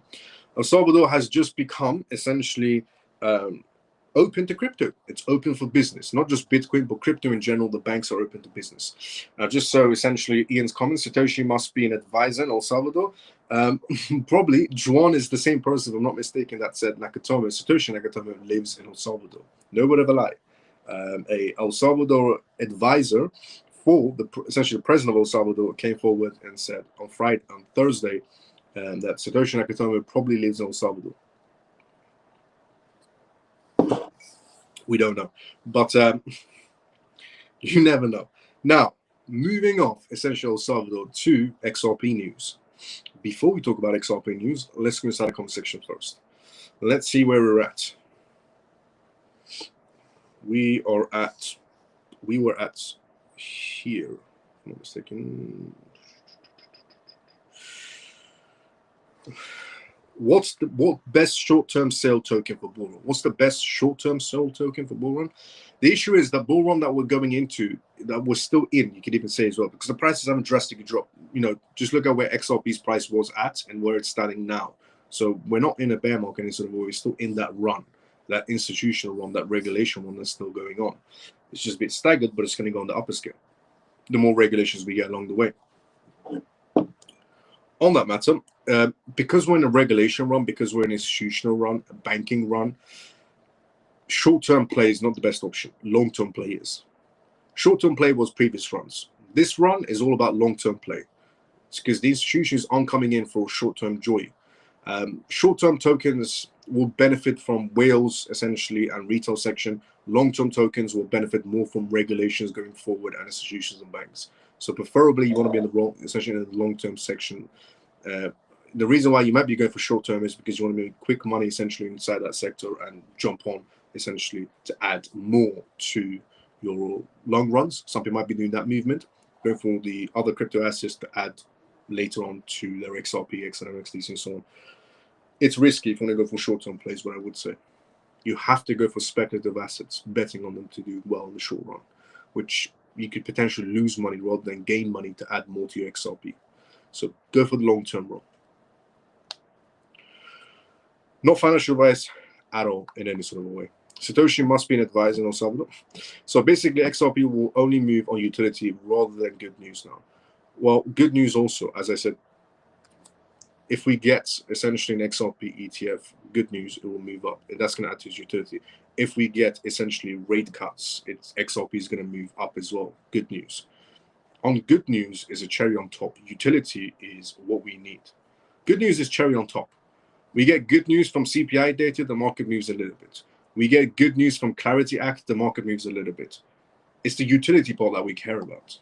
El Salvador has just become essentially open to crypto. It's open for business, not just Bitcoin, but crypto in general. The banks are open to business. Just so essentially, Ian's comment, Satoshi must be an advisor in El Salvador. Probably Juan is the same person, if I'm not mistaken, that said Satoshi Nakatomo lives in El Salvador. No word of a lie. A El Salvador advisor for essentially the president of El Salvador came forward and said on Thursday, that Satoshi Nakatomo probably lives in El Salvador. We don't know, but you never know. Now, moving off essentially El Salvador to XRP news. Before we talk about XRP news, let's go inside the comment section first. Let's see where we're at. We were at here. If I'm not mistaken. What best short-term sale token for bull run? What's the best short-term sale token for bull run? The issue is that bull run that we're going into, that we're still in, you could even say as well, because the prices haven't drastically dropped. Just look at where XRP's price was at and where it's standing now. So we're not in a bear market any sort of way. We're still in that run, that institutional run, that regulation one that's still going on. It's just a bit staggered, but it's going to go on the upper scale the more regulations we get along the way. On that matter, because we're in a regulation run, because we're an institutional run, a banking run, short-term play is not the best option. Long-term play is. Short-term play was previous runs. This run is all about long-term play. It's because the institutions aren't coming in for short-term joy. Short-term tokens will benefit from whales, essentially, and retail section. Long-term tokens will benefit more from regulations going forward and institutions and banks. So preferably, you want to be in essentially in the long-term section. The reason why you might be going for short-term is because you want to make quick money, essentially, inside that sector and jump on, essentially, to add more to your long runs. Some people might be doing that movement, going for the other crypto assets to add later on to their XRP, XNM, XDC, and so on. It's risky if you want to go for short-term plays, but I would say you have to go for speculative assets, betting on them to do well in the short run, which you could potentially lose money rather than gain money to add more to your XRP. So go for the long-term run. Not financial advice at all in any sort of a way. Satoshi must be an advisor in El Salvador. So basically, XRP will only move on utility rather than good news now. Well, good news also, as I said, if we get essentially an XRP ETF, good news, it will move up, and that's going to add to its utility. If we get essentially rate cuts, XRP is going to move up as well. Good news. On good news is a cherry on top. Utility is what we need. Good news is cherry on top. We get good news from CPI data, the market moves a little bit. We get good news from Clarity Act, the market moves a little bit. It's the utility part that we care about.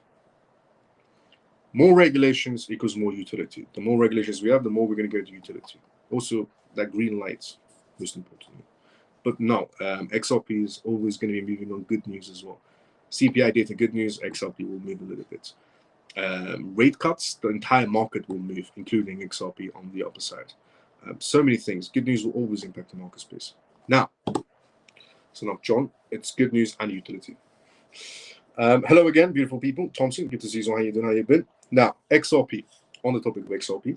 More regulations equals more utility. The more regulations we have, the more we're going to go to utility. Also, that green light, most importantly. But no, XRP is always going to be moving on good news as well. CPI data, good news, XRP will move a little bit. Rate cuts, the entire market will move, including XRP on the upper side. So many things. Good news will always impact the market space. Now, so now, John, it's good news and utility. Hello again, beautiful people. Thompson, good to see you. How you doing? How you been? Now, XRP, on the topic of XRP.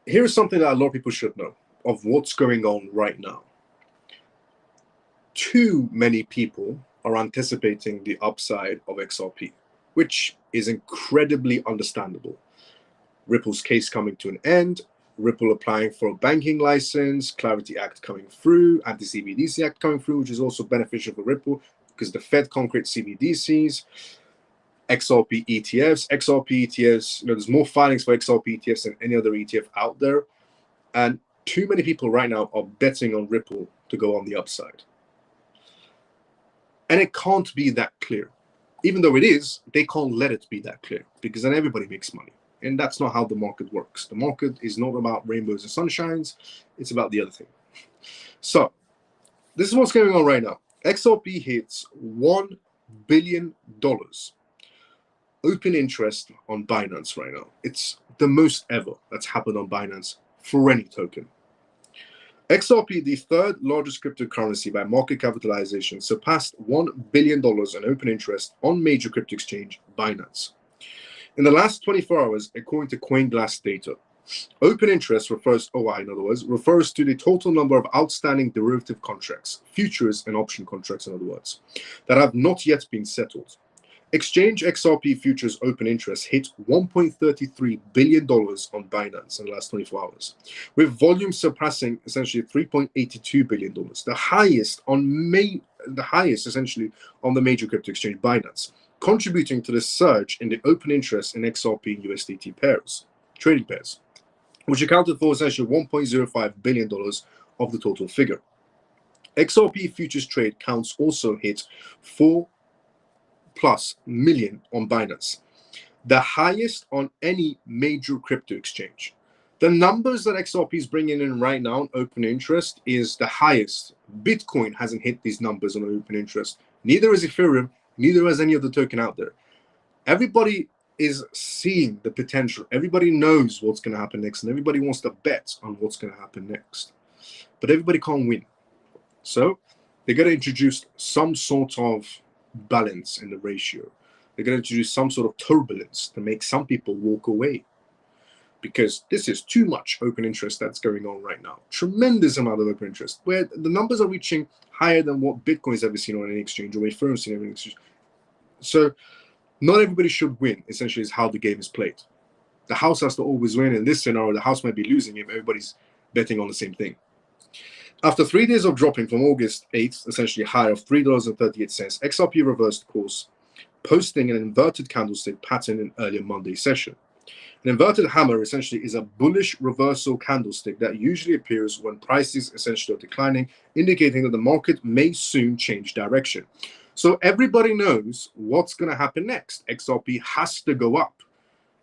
Here is something that a lot of people should know of what's going on right now. Too many people are anticipating the upside of XRP, which is incredibly understandable. Ripple's case coming to an end, Ripple applying for a banking license, Clarity Act coming through, Anti-CBDC Act coming through, which is also beneficial for Ripple because the Fed concrete CBDCs, XRP ETFs, there's more filings for XRP ETFs than any other ETF out there. And too many people right now are betting on Ripple to go on the upside. And it can't be that clear. Even though it is, they can't let it be that clear because then everybody makes money. And that's not how the market works. The market is not about rainbows and sunshines. It's about the other thing. So this is what's going on right now. XRP hits $1 billion open interest on Binance right now. It's the most ever that's happened on Binance for any token. XRP, the third largest cryptocurrency by market capitalization, surpassed $1 billion in open interest on major crypto exchange Binance. In the last 24 hours, according to CoinGlass data, open interest refers, OI in other words, refers to the total number of outstanding derivative contracts, futures and option contracts in other words, that have not yet been settled. Exchange XRP futures open interest hit $1.33 billion on Binance in the last 24 hours, with volume surpassing essentially $3.82 billion, the highest essentially on the major crypto exchange Binance, contributing to the surge in the open interest in XRP and USDT pairs, trading pairs, which accounted for essentially $1.05 billion of the total figure. XRP futures trade counts also hit 4+ million on Binance, the highest on any major crypto exchange. The numbers that XRP is bringing in right now on open interest is the highest. Bitcoin hasn't hit these numbers on open interest. Neither is Ethereum, neither has any other token out there. Everybody is seeing the potential. Everybody knows what's going to happen next, and everybody wants to bet on what's going to happen next. But everybody can't win. So they're going to introduce some sort of balance in the ratio. They're going to introduce some sort of turbulence to make some people walk away, because this is too much open interest that's going on right now. Tremendous amount of open interest, where the numbers are reaching higher than what Bitcoin's ever seen on any exchange or Ethereum's seen on any exchange. So not everybody should win, essentially, is how the game is played. The house has to always win. In this scenario, the house might be losing if everybody's betting on the same thing. After 3 days of dropping from August 8th, essentially high of $3.38, XRP reversed course, posting an inverted candlestick pattern in earlier Monday session. An inverted hammer essentially is a bullish reversal candlestick that usually appears when prices essentially are declining, indicating that the market may soon change direction. So everybody knows what's going to happen next. XRP has to go up.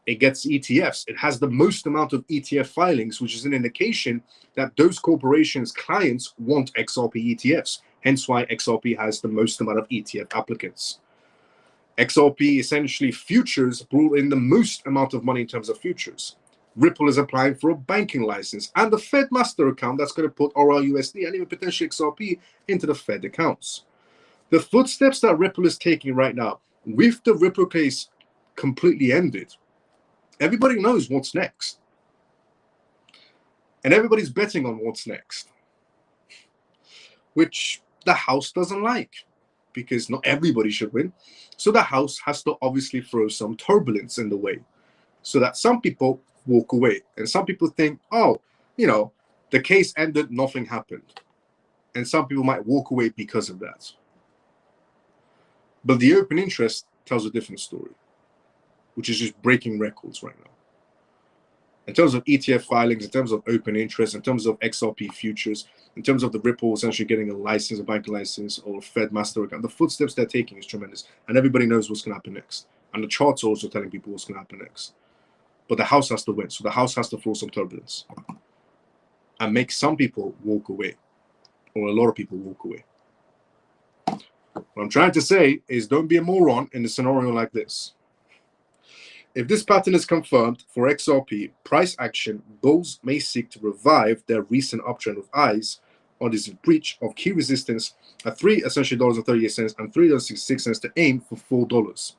It gets ETFs. It has the most amount of ETF filings, which is an indication that those corporations' clients want XRP ETFs. Hence why XRP has the most amount of ETF applicants. XRP essentially futures brought in the most amount of money in terms of futures. Ripple is applying for a banking license and the Fed master account that's going to put RLUSD and even potentially XRP into the Fed accounts. The footsteps that Ripple is taking right now, with the Ripple case completely ended, everybody knows what's next. And everybody's betting on what's next, which the House doesn't like, because not everybody should win. So the House has to obviously throw some turbulence in the way, so that some people walk away. And some people think, oh, the case ended, nothing happened. And some people might walk away because of that. But the open interest tells a different story, which is just breaking records right now. In terms of ETF filings, in terms of open interest, in terms of XRP futures, in terms of the Ripple essentially getting a license, a bank license, or a Fed master account, the footsteps they're taking is tremendous. And everybody knows what's going to happen next. And the charts are also telling people what's going to happen next. But the House has to win. So the House has to throw some turbulence and make some people walk away, or a lot of people walk away. What I'm trying to say is, don't be a moron in a scenario like this. If this pattern is confirmed for XRP price action, bulls may seek to revive their recent uptrend with eyes on this breach of key resistance at $3.38 and $3.66 to aim for $4.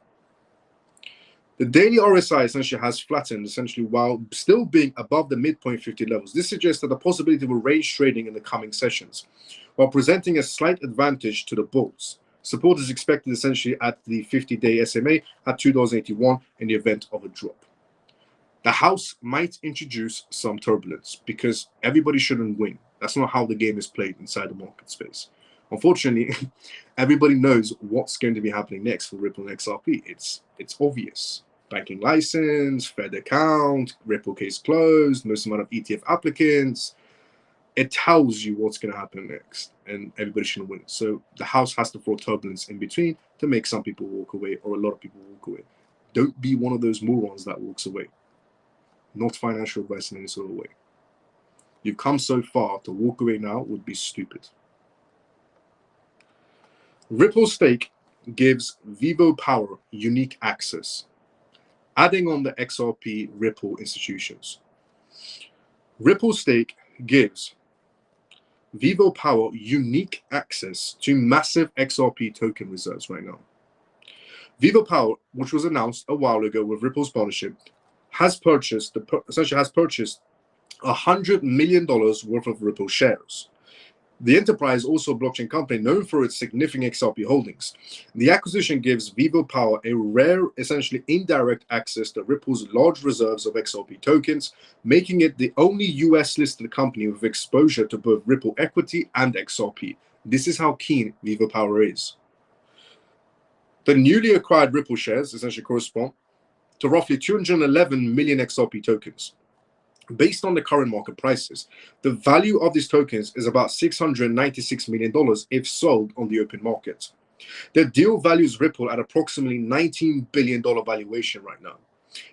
The daily RSI essentially has flattened essentially while still being above the midpoint 50 levels. This suggests that the possibility of a range trading in the coming sessions, while presenting a slight advantage to the bulls. Support is expected essentially at the 50-day SMA at $2.81 in the event of a drop. The House might introduce some turbulence because everybody shouldn't win. That's not how the game is played inside the market space. Unfortunately, everybody knows what's going to be happening next for Ripple and XRP. It's obvious. Banking license, Fed account, Ripple case closed, most amount of ETF applicants. It tells you what's going to happen next, and everybody should win. So the House has to throw turbulence in between to make some people walk away, or a lot of people walk away. Don't be one of those morons that walks away. Not financial advice in any sort of way. You've come so far, to walk away now would be stupid. Ripple stake gives Vivo Power unique access, adding on the XRP Ripple institutions. Ripple stake gives Vivo Power unique access to massive XRP token reserves right now. Vivo Power, which was announced a while ago with Ripple's partnership, has purchased $100 million worth of Ripple shares. The enterprise, also a blockchain company known for its significant XRP holdings. The acquisition gives Vivo Power a rare, essentially indirect access to Ripple's large reserves of XRP tokens, making it the only US-listed company with exposure to both Ripple equity and XRP. This is how keen Vivo Power is. The newly acquired Ripple shares essentially correspond to roughly 211 million XRP tokens. Based on the current market prices, the value of these tokens is about $696 million if sold on the open market. The deal values Ripple at approximately $19 billion valuation right now,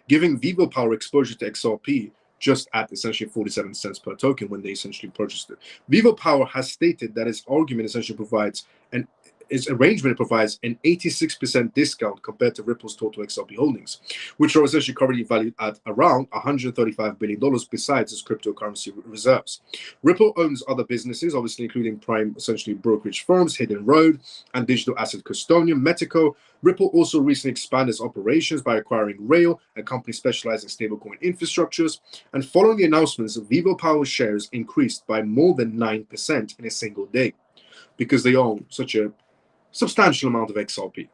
giving Vivo Power exposure to XRP just at essentially 47 cents per token when they essentially purchased it. Vivo Power has stated that its argument essentially provides its arrangement provides an 86% discount compared to Ripple's total XRP holdings, which are essentially currently valued at around $135 billion besides its cryptocurrency reserves. Ripple owns other businesses, obviously including prime essentially brokerage firms, Hidden Road, and digital asset custodian, Metico. Ripple also recently expanded its operations by acquiring Rail, a company specialized in stablecoin infrastructures. And following the announcements, Vivo Power shares increased by more than 9% in a single day because they own such a substantial amount of XRP.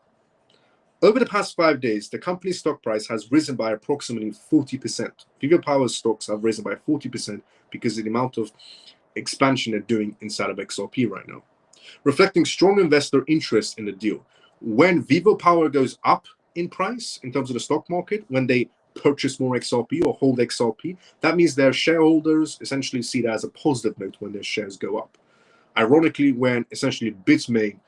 Over the past 5 days, the company's stock price has risen by approximately 40%. Vivo Power's stocks have risen by 40% because of the amount of expansion they're doing inside of XRP right now, reflecting strong investor interest in the deal. When Vivo Power goes up in price in terms of the stock market, when they purchase more XRP or hold XRP, that means their shareholders essentially see that as a positive note when their shares go up. Ironically, when essentially Bitmain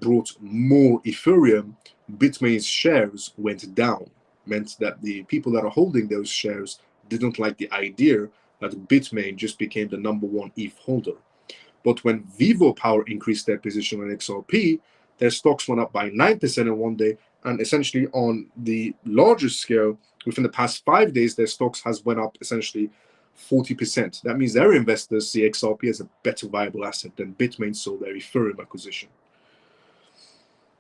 brought more Ethereum, Bitmain's shares went down. Meant that the people that are holding those shares didn't like the idea that Bitmain just became the #1 ETH holder. But when Vivo Power increased their position on XRP, their stocks went up by 9% in one day, And essentially on the larger scale, within the past 5 days, their stocks has went up essentially 40%. That means their investors see XRP as a better viable asset than Bitmain sold their Ethereum acquisition.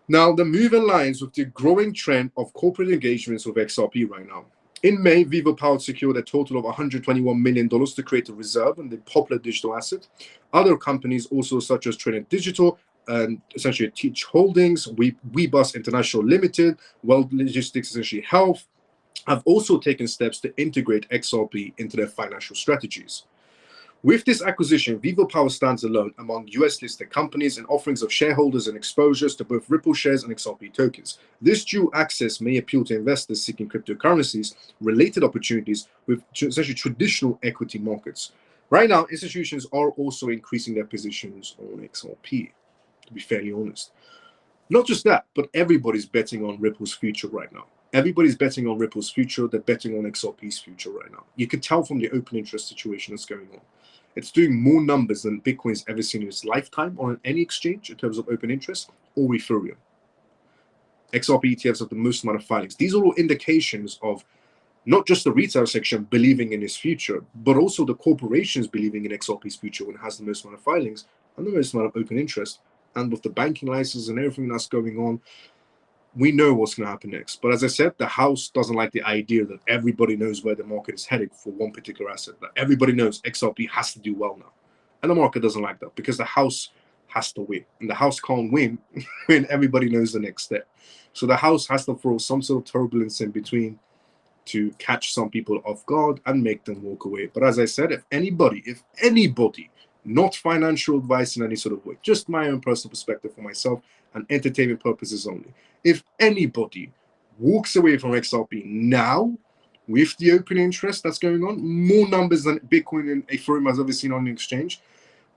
Now, the move aligns with the growing trend of corporate engagements with XRP right now. In May, Vivo Power secured a total of $121 million to create a reserve in the popular digital asset. Other companies also, such as Trinity Digital and essentially Teach Holdings, WeBus International Limited, World Logistics, essentially Health, have also taken steps to integrate XRP into their financial strategies. With this acquisition, Vivo Power stands alone among US-listed companies in offerings of shareholders and exposures to both Ripple shares and XRP tokens. This dual access may appeal to investors seeking cryptocurrencies-related opportunities with essentially traditional equity markets. Right now, institutions are also increasing their positions on XRP, to be fairly honest. Not just that, but everybody's betting on Ripple's future right now. Everybody's betting on Ripple's future. They're betting on XRP's future right now. You can tell from the open interest situation that's going on. It's doing more numbers than Bitcoin's ever seen in its lifetime on any exchange in terms of open interest or Ethereum. XRP ETFs have the most amount of filings. These are all indications of not just the retail section believing in its future, but also the corporations believing in XRP's future when it has the most amount of filings and the most amount of open interest. And with the banking license and everything that's going on, we know what's going to happen next. But as I said, the house doesn't like the idea that everybody knows where the market is heading for one particular asset. That everybody knows XRP has to do well now. And the market doesn't like that because the house has to win. And the house can't win when everybody knows the next step. So the house has to throw some sort of turbulence in between to catch some people off guard and make them walk away. But as I said, if anybody, not financial advice in any sort of way, just my own personal perspective for myself and entertainment purposes only. If anybody walks away from XRP now with the open interest that's going on, more numbers than Bitcoin and Ethereum has ever seen on the exchange,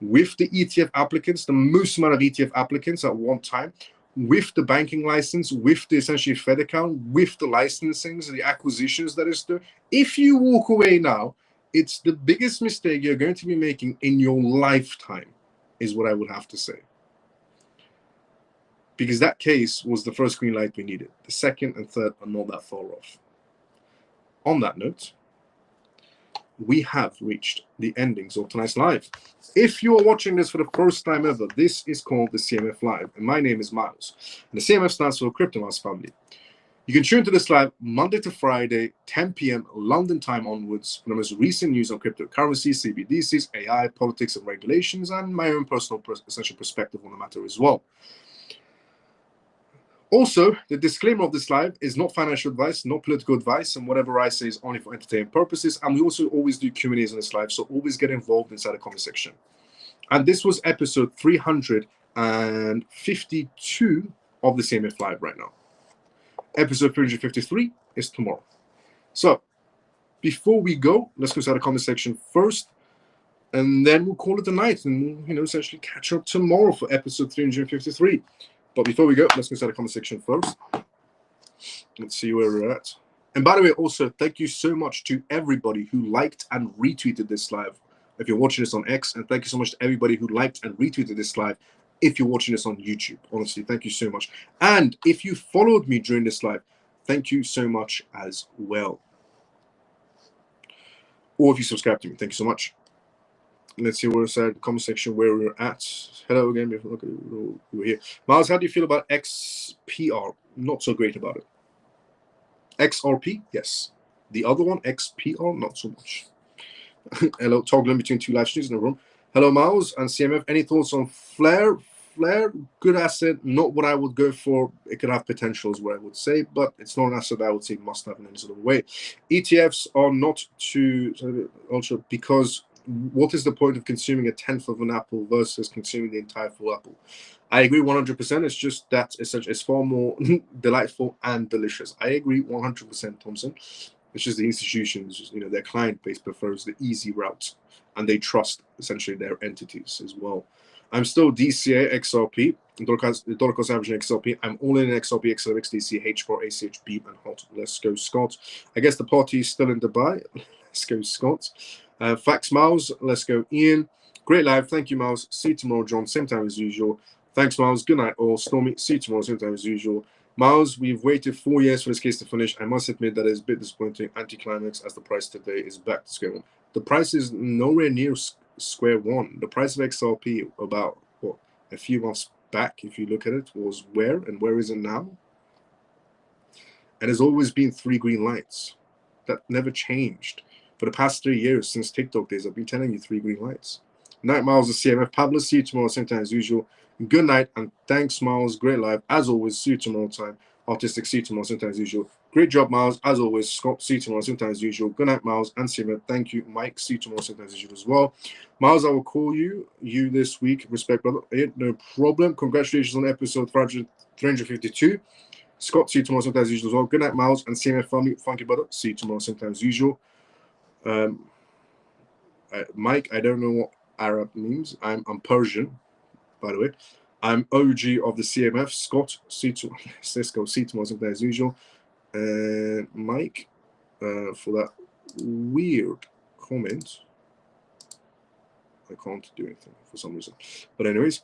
with the ETF applicants, the most amount of ETF applicants at one time, with the banking license, with the essentially Fed account, with the licensings, the acquisitions that is there, if you walk away now, it's the biggest mistake you're going to be making in your lifetime, is what I would have to say. Because that case was the first green light we needed. The second and third are not that far off. On that note, we have reached the endings of tonight's live. If you are watching this for the first time ever, this is called the CMF Live, and my name is Miles. And the CMF stands for Crypto Miles Family. You can tune to this live Monday to Friday, 10 p.m. London time onwards for the most recent news on cryptocurrencies, CBDCs, AI, politics and regulations, and my own personal essential perspective on the matter as well. Also, the disclaimer of this live is not financial advice, not political advice, and whatever I say is only for entertainment purposes. And we also always do Q&As on this live, so always get involved inside the comment section. And this was episode 352 of the CMF Live right now. Episode 353 is tomorrow. So, before we go, let's go inside the comment section first, and then we'll call it a night, and essentially catch up tomorrow for episode 353. But before we go, let's go inside the comment section first. Let's see where we're at. And by the way, also, thank you so much to everybody who liked and retweeted this live if you're watching this on X. And thank you so much to everybody who liked and retweeted this live if you're watching this on YouTube. Honestly, thank you so much. And if you followed me during this live, thank you so much as well. Or if you subscribe to me, thank you so much. Let's see where inside the comment section where we're at. Hello again. Look, we're here. Miles, how do you feel about XPR? Not so great about it. XRP, yes. The other one, XPR, not so much. Hello, toggling between two live streams in the room. Hello, Miles and CMF. Any thoughts on Flare? Flare, good asset. Not what I would go for. It could have potential is what I would say, but it's not an asset that I would say must have in any sort of way. ETFs are not too also because what is the point of consuming a tenth of an apple versus consuming the entire full apple? I agree 100%. It's just that it's far more delightful and delicious. I agree 100%, Thompson. It's just the institutions, their client base prefers the easy route, and they trust essentially their entities as well. I'm still DCA XRP, dollar cost averaging XRP. I'm all in XRP, XRP, XDC, H4, ACH, Beam, and Hot. Let's go, Scott. I guess the party is still in Dubai. Let's go, Scott. Facts, Miles. Let's go, Ian. Great live. Thank you, Miles. See you tomorrow, John. Same time as usual. Thanks, Miles. Good night, all. Stormy. See you tomorrow. Same time as usual. Miles, we've waited 4 years for this case to finish. I must admit that it's a bit disappointing, anticlimax, as the price today is back to square one. The price is nowhere near square one. The price of XRP about, what, a few months back, if you look at it, was where, and where is it now? And there's always been 3 green lights. That never changed. For the past 3 years, since TikTok days, I've been telling you 3 green lights. Night, Miles, the CMF. Pablo, see you tomorrow, same time as usual. Good night, and thanks, Miles. Great live. As always, see you tomorrow time. Artistic, see you tomorrow, same time as usual. Great job, Miles. As always, Scott, see you tomorrow, same time as usual. Good night, Miles and CMF. Thank you, Mike. See you tomorrow, same time as usual as well. Miles, I will call you this week. Respect, brother. No problem. Congratulations on episode 352. Scott, see you tomorrow, same time as usual as well. Good night, Miles and CMF family. Funky brother, see you tomorrow, same time as usual. Mike, I don't know what Arab means. I'm Persian, by the way. I'm OG of the CMF. Scott, see you tomorrow. Cisco, see you tomorrow, same time as usual. And Mike, for that weird comment. I can't do anything for some reason. But anyways,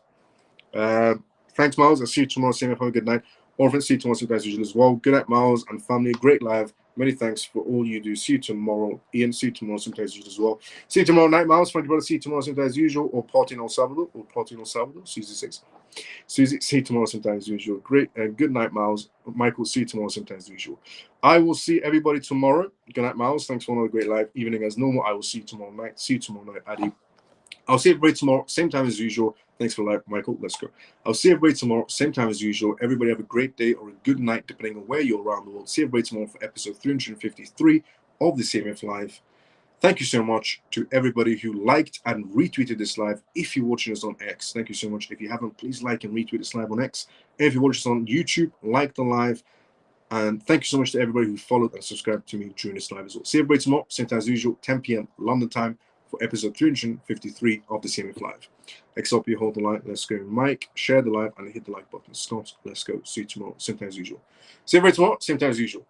thanks, Miles. I'll see you tomorrow. CMF, have a good night. Orphan, see you tomorrow, same time as usual as well. Good night, Miles and family. Great live. Many thanks for all you do. See you tomorrow. Ian, see you tomorrow, same time as usual as well. See you tomorrow night, Miles. Thank you, brother. See you tomorrow, same time as usual. Or Party in El Salvador. Susie 6. Susie, see you tomorrow, same time as usual. Great. Good night, Miles. Michael, see you tomorrow, same time as usual. I will see everybody tomorrow. Good night, Miles. Thanks for another great live. Evening as normal. I will see you tomorrow night. See you tomorrow night, Adi. I'll see everybody tomorrow, same time as usual. Thanks for live, Michael. Let's go. I'll see everybody tomorrow, same time as usual. Everybody have a great day or a good night, depending on where you're around the world. See everybody tomorrow for episode 353 of the CMF Live. Thank you so much to everybody who liked and retweeted this live. If you're watching us on X, thank you so much. If you haven't, please like and retweet this live on X. And if you're watching us on YouTube, like the live. And thank you so much to everybody who followed and subscribed to me during this live as well. See everybody tomorrow, same time as usual, 10 p.m. London time, for episode 353 of the CMF Live. XRP, hold the line. Let's go. Mike, share the live and hit the like button. Scott, let's go. See you tomorrow, same time as usual. See you tomorrow, same time as usual.